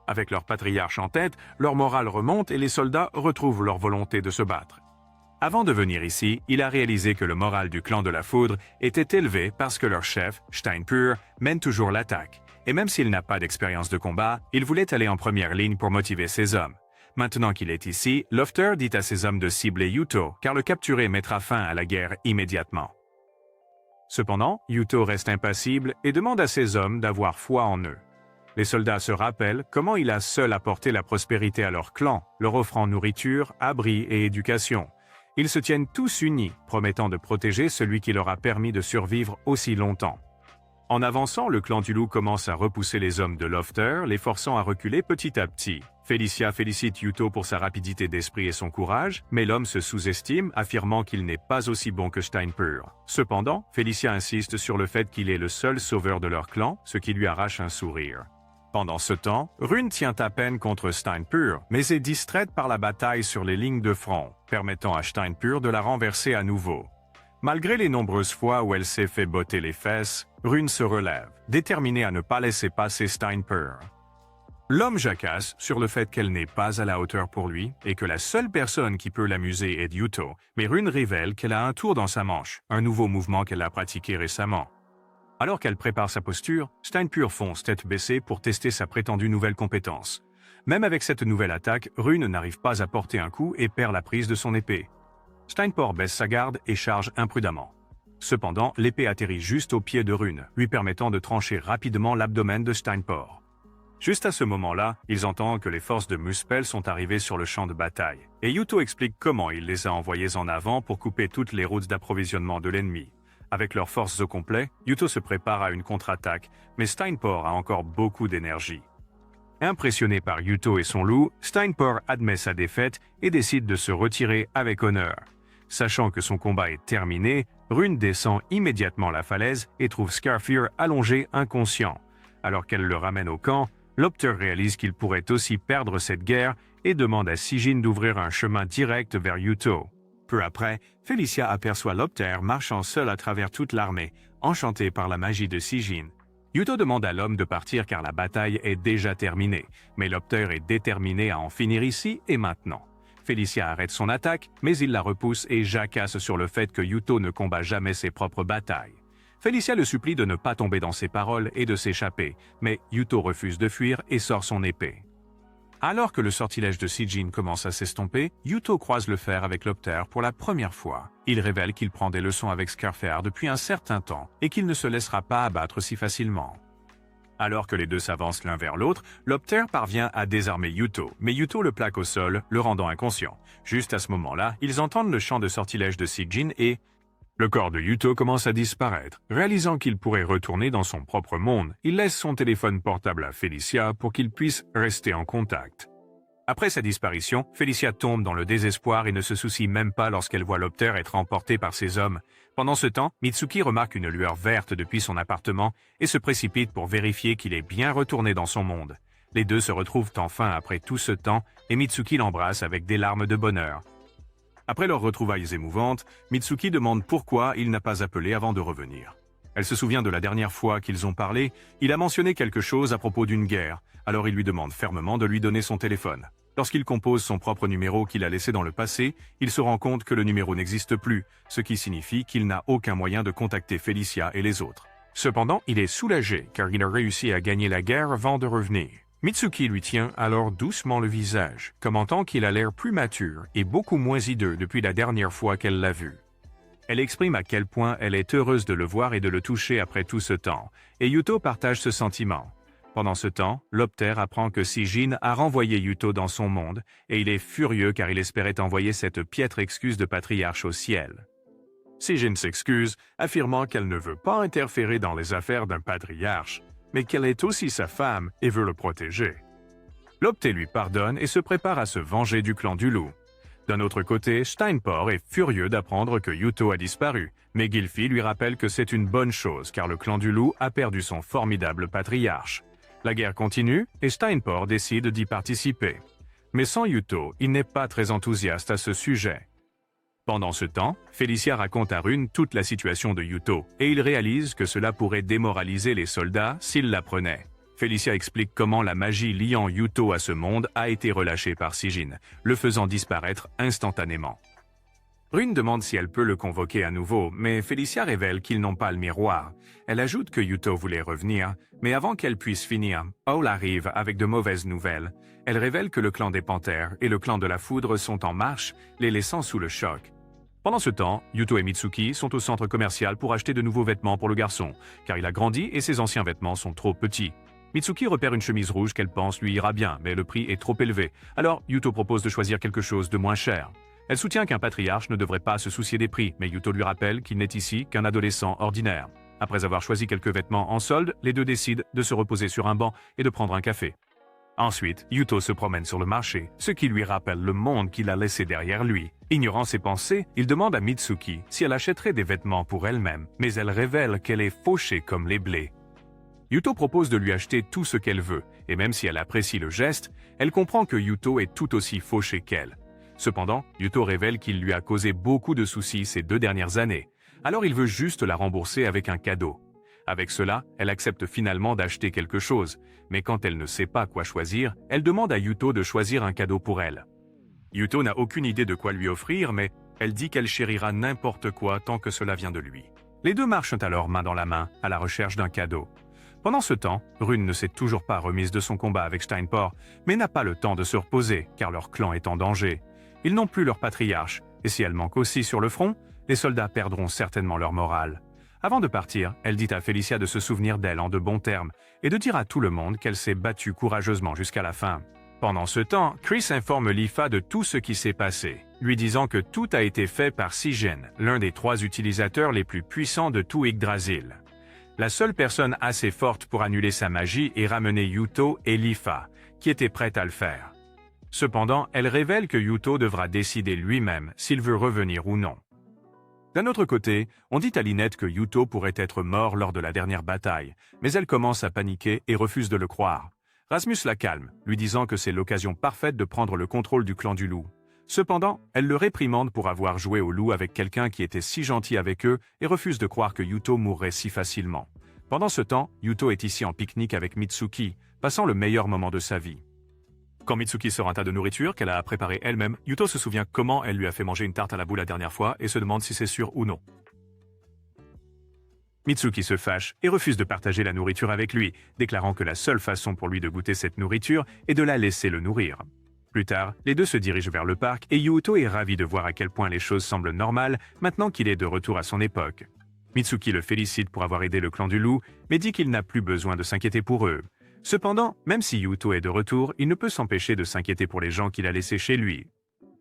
Avec leur patriarche en tête, leur morale remonte et les soldats retrouvent leur volonté de se battre. Avant de venir ici, il a réalisé que le moral du clan de la Foudre était élevé parce que leur chef, Steinpur, mène toujours l'attaque. Et même s'il n'a pas d'expérience de combat, il voulait aller en première ligne pour motiver ses hommes. Maintenant qu'il est ici, Lofter dit à ses hommes de cibler Yuto, car le capturer mettra fin à la guerre immédiatement. Cependant, Yuto reste impassible et demande à ses hommes d'avoir foi en eux. Les soldats se rappellent comment il a seul apporté la prospérité à leur clan, leur offrant nourriture, abri et éducation. Ils se tiennent tous unis, promettant de protéger celui qui leur a permis de survivre aussi longtemps. En avançant, le clan du loup commence à repousser les hommes de Lofter, les forçant à reculer petit à petit. Felicia félicite Yuto pour sa rapidité d'esprit et son courage, mais l'homme se sous-estime, affirmant qu'il n'est pas aussi bon que Steinpur. Cependant, Felicia insiste sur le fait qu'il est le seul sauveur de leur clan, ce qui lui arrache un sourire. Pendant ce temps, Rune tient à peine contre Steinpur, mais est distraite par la bataille sur les lignes de front, permettant à Steinpur de la renverser à nouveau. Malgré les nombreuses fois où elle s'est fait botter les fesses, Rune se relève, déterminée à ne pas laisser passer Steinpur. L'homme jacasse sur le fait qu'elle n'est pas à la hauteur pour lui et que la seule personne qui peut l'amuser est Yuto, mais Rune révèle qu'elle a un tour dans sa manche, un nouveau mouvement qu'elle a pratiqué récemment. Alors qu'elle prépare sa posture, Steinpur fonce tête baissée pour tester sa prétendue nouvelle compétence. Même avec cette nouvelle attaque, Rune n'arrive pas à porter un coup et perd la prise de son épée. Steinpur baisse sa garde et charge imprudemment. Cependant, l'épée atterrit juste au pied de Rune, lui permettant de trancher rapidement l'abdomen de Steinpur. Juste à ce moment-là, ils entendent que les forces de Muspel sont arrivées sur le champ de bataille, et Yuto explique comment il les a envoyés en avant pour couper toutes les routes d'approvisionnement de l'ennemi. Avec leurs forces au complet, Yuto se prépare à une contre-attaque, mais Steinpur a encore beaucoup d'énergie. Impressionné par Yuto et son loup, Steinpur admet sa défaite et décide de se retirer avec honneur. Sachant que son combat est terminé, Rune descend immédiatement la falaise et trouve Scarfear allongé inconscient. Alors qu'elle le ramène au camp, Lopter réalise qu'il pourrait aussi perdre cette guerre et demande à Sigyn d'ouvrir un chemin direct vers Yuto. Peu après, Felicia aperçoit Lopter marchant seul à travers toute l'armée, enchanté par la magie de Sigyn. Yuto demande à l'homme de partir car la bataille est déjà terminée, mais Lopter est déterminé à en finir ici et maintenant. Felicia arrête son attaque, mais il la repousse et jacasse sur le fait que Yuto ne combat jamais ses propres batailles. Felicia le supplie de ne pas tomber dans ses paroles et de s'échapper, mais Yuto refuse de fuir et sort son épée. Alors que le sortilège de Sigyn commence à s'estomper, Yuto croise le fer avec Lopter pour la première fois. Il révèle qu'il prend des leçons avec Scarfear depuis un certain temps et qu'il ne se laissera pas abattre si facilement. Alors que les deux s'avancent l'un vers l'autre, Lopter parvient à désarmer Yuto, mais Yuto le plaque au sol, le rendant inconscient. Juste à ce moment-là, ils entendent le chant de sortilège de Sigyn et... Le corps de Yuto commence à disparaître. Réalisant qu'il pourrait retourner dans son propre monde, il laisse son téléphone portable à Felicia pour qu'il puisse rester en contact. Après sa disparition, Felicia tombe dans le désespoir et ne se soucie même pas lorsqu'elle voit Lopter être emporté par ses hommes. Pendant ce temps, Mitsuki remarque une lueur verte depuis son appartement et se précipite pour vérifier qu'il est bien retourné dans son monde. Les deux se retrouvent enfin après tout ce temps et Mitsuki l'embrasse avec des larmes de bonheur. Après leurs retrouvailles émouvantes, Mitsuki demande pourquoi il n'a pas appelé avant de revenir. Elle se souvient de la dernière fois qu'ils ont parlé, il a mentionné quelque chose à propos d'une guerre, alors il lui demande fermement de lui donner son téléphone. Lorsqu'il compose son propre numéro qu'il a laissé dans le passé, il se rend compte que le numéro n'existe plus, ce qui signifie qu'il n'a aucun moyen de contacter Felicia et les autres. Cependant, il est soulagé car il a réussi à gagner la guerre avant de revenir. Mitsuki lui tient alors doucement le visage, commentant qu'il a l'air plus mature et beaucoup moins hideux depuis la dernière fois qu'elle l'a vu. Elle exprime à quel point elle est heureuse de le voir et de le toucher après tout ce temps, et Yuto partage ce sentiment. Pendant ce temps, Lopter apprend que Sijin a renvoyé Yuto dans son monde, et il est furieux car il espérait envoyer cette piètre excuse de patriarche au ciel. Sijin s'excuse, affirmant qu'elle ne veut pas interférer dans les affaires d'un patriarche, mais qu'elle est aussi sa femme et veut le protéger. Lopter lui pardonne et se prépare à se venger du clan du loup. D'un autre côté, Steinport est furieux d'apprendre que Yuto a disparu, mais Gylfi lui rappelle que c'est une bonne chose car le clan du loup a perdu son formidable patriarche. La guerre continue et Steinport décide d'y participer. Mais sans Yuto, il n'est pas très enthousiaste à ce sujet. Pendant ce temps, Felicia raconte à Rune toute la situation de Yuto et il réalise que cela pourrait démoraliser les soldats s'ils l'apprenaient. Felicia explique comment la magie liant Yuto à ce monde a été relâchée par Sijin, le faisant disparaître instantanément. Rune demande si elle peut le convoquer à nouveau, mais Felicia révèle qu'ils n'ont pas le miroir. Elle ajoute que Yuto voulait revenir, mais avant qu'elle puisse finir, Owl arrive avec de mauvaises nouvelles. Elle révèle que le clan des Panthères et le clan de la Foudre sont en marche, les laissant sous le choc. Pendant ce temps, Yuto et Mitsuki sont au centre commercial pour acheter de nouveaux vêtements pour le garçon, car il a grandi et ses anciens vêtements sont trop petits. Mitsuki repère une chemise rouge qu'elle pense lui ira bien, mais le prix est trop élevé. Alors, Yuto propose de choisir quelque chose de moins cher. Elle soutient qu'un patriarche ne devrait pas se soucier des prix, mais Yuto lui rappelle qu'il n'est ici qu'un adolescent ordinaire. Après avoir choisi quelques vêtements en solde, les deux décident de se reposer sur un banc et de prendre un café. Ensuite, Yuto se promène sur le marché, ce qui lui rappelle le monde qu'il a laissé derrière lui. Ignorant ses pensées, il demande à Mitsuki si elle achèterait des vêtements pour elle-même, mais elle révèle qu'elle est fauchée comme les blés. Yuto propose de lui acheter tout ce qu'elle veut, et même si elle apprécie le geste, elle comprend que Yuto est tout aussi fauché qu'elle. Cependant, Yuto révèle qu'il lui a causé beaucoup de soucis ces 2 dernières années, alors il veut juste la rembourser avec un cadeau. Avec cela, elle accepte finalement d'acheter quelque chose, mais quand elle ne sait pas quoi choisir, elle demande à Yuto de choisir un cadeau pour elle. Yuto n'a aucune idée de quoi lui offrir, mais elle dit qu'elle chérira n'importe quoi tant que cela vient de lui. Les deux marchent alors main dans la main, à la recherche d'un cadeau. Pendant ce temps, Rune ne s'est toujours pas remise de son combat avec Steinport, mais n'a pas le temps de se reposer, car leur clan est en danger. Ils n'ont plus leur patriarche, et si elle manque aussi sur le front, les soldats perdront certainement leur morale. Avant de partir, elle dit à Felicia de se souvenir d'elle en de bons termes, et de dire à tout le monde qu'elle s'est battue courageusement jusqu'à la fin. Pendant ce temps, Chris informe Lifa de tout ce qui s'est passé, lui disant que tout a été fait par Sijin, l'un des 3 utilisateurs les plus puissants de tout Yggdrasil. La seule personne assez forte pour annuler sa magie est ramener Yuto et Lifa, qui étaient prêtes à le faire. Cependant, elle révèle que Yuto devra décider lui-même s'il veut revenir ou non. D'un autre côté, on dit à Lynette que Yuto pourrait être mort lors de la dernière bataille, mais elle commence à paniquer et refuse de le croire. Rasmus la calme, lui disant que c'est l'occasion parfaite de prendre le contrôle du clan du loup. Cependant, elle le réprimande pour avoir joué au loup avec quelqu'un qui était si gentil avec eux et refuse de croire que Yuto mourrait si facilement. Pendant ce temps, Yuto est ici en pique-nique avec Mitsuki, passant le meilleur moment de sa vie. Quand Mitsuki sort un tas de nourriture qu'elle a préparée elle-même, Yuto se souvient comment elle lui a fait manger une tarte à la boue la dernière fois et se demande si c'est sûr ou non. Mitsuki se fâche et refuse de partager la nourriture avec lui, déclarant que la seule façon pour lui de goûter cette nourriture est de la laisser le nourrir. Plus tard, les deux se dirigent vers le parc et Yuto est ravi de voir à quel point les choses semblent normales maintenant qu'il est de retour à son époque. Mitsuki le félicite pour avoir aidé le clan du loup, mais dit qu'il n'a plus besoin de s'inquiéter pour eux. Cependant, même si Yuto est de retour, il ne peut s'empêcher de s'inquiéter pour les gens qu'il a laissés chez lui.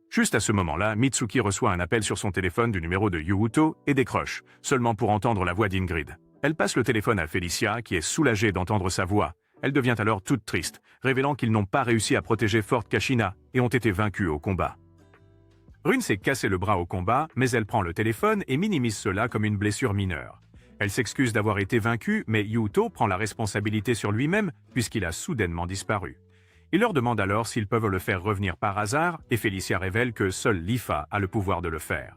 Juste à ce moment-là, Mitsuki reçoit un appel sur son téléphone du numéro de Yuto et décroche, seulement pour entendre la voix d'Ingrid. Elle passe le téléphone à Felicia, qui est soulagée d'entendre sa voix. Elle devient alors toute triste, révélant qu'ils n'ont pas réussi à protéger Fort Kashina et ont été vaincus au combat. Rune s'est cassé le bras au combat, mais elle prend le téléphone et minimise cela comme une blessure mineure. Elle s'excuse d'avoir été vaincue, mais Yuto prend la responsabilité sur lui-même puisqu'il a soudainement disparu. Il leur demande alors s'ils peuvent le faire revenir par hasard et Felicia révèle que seul Lifa a le pouvoir de le faire.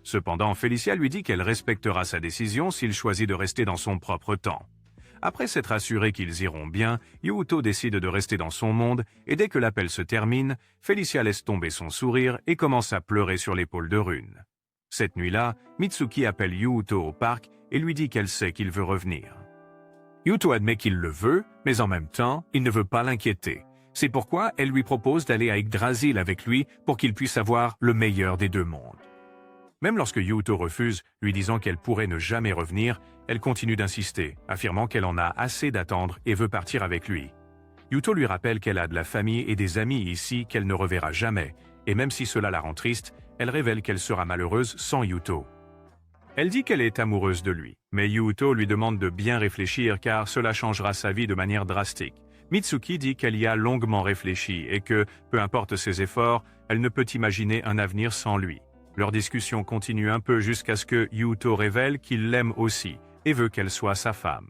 Cependant, Felicia lui dit qu'elle respectera sa décision s'il choisit de rester dans son propre temps. Après s'être assuré qu'ils iront bien, Yuuto décide de rester dans son monde et dès que l'appel se termine, Felicia laisse tomber son sourire et commence à pleurer sur l'épaule de Rune. Cette nuit-là, Mitsuki appelle Yuuto au parc et lui dit qu'elle sait qu'il veut revenir. Yuuto admet qu'il le veut, mais en même temps, il ne veut pas l'inquiéter. C'est pourquoi elle lui propose d'aller à Yggdrasil avec lui pour qu'il puisse avoir le meilleur des deux mondes. Même lorsque Yuuto refuse, lui disant qu'elle pourrait ne jamais revenir, elle continue d'insister, affirmant qu'elle en a assez d'attendre et veut partir avec lui. Yuuto lui rappelle qu'elle a de la famille et des amis ici qu'elle ne reverra jamais, et même si cela la rend triste, elle révèle qu'elle sera malheureuse sans Yuuto. Elle dit qu'elle est amoureuse de lui, mais Yuuto lui demande de bien réfléchir car cela changera sa vie de manière drastique. Mitsuki dit qu'elle y a longuement réfléchi et que, peu importe ses efforts, elle ne peut imaginer un avenir sans lui. Leur discussion continue un peu jusqu'à ce que Yuuto révèle qu'il l'aime aussi et veut qu'elle soit sa femme.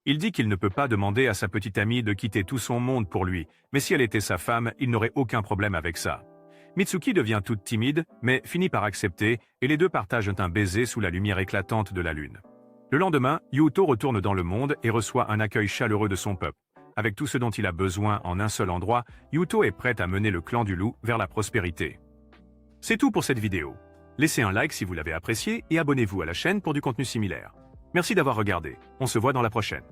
Il dit qu'il ne peut pas demander à sa petite amie de quitter tout son monde pour lui, mais si elle était sa femme, il n'aurait aucun problème avec ça. Mitsuki devient toute timide, mais finit par accepter, et les deux partagent un baiser sous la lumière éclatante de la lune. Le lendemain, Yuuto retourne dans le monde et reçoit un accueil chaleureux de son peuple. Avec tout ce dont il a besoin en un seul endroit, Yuuto est prêt à mener le clan du loup vers la prospérité. C'est tout pour cette vidéo. Laissez un like si vous l'avez apprécié et abonnez-vous à la chaîne pour du contenu similaire. Merci d'avoir regardé. On se voit dans la prochaine.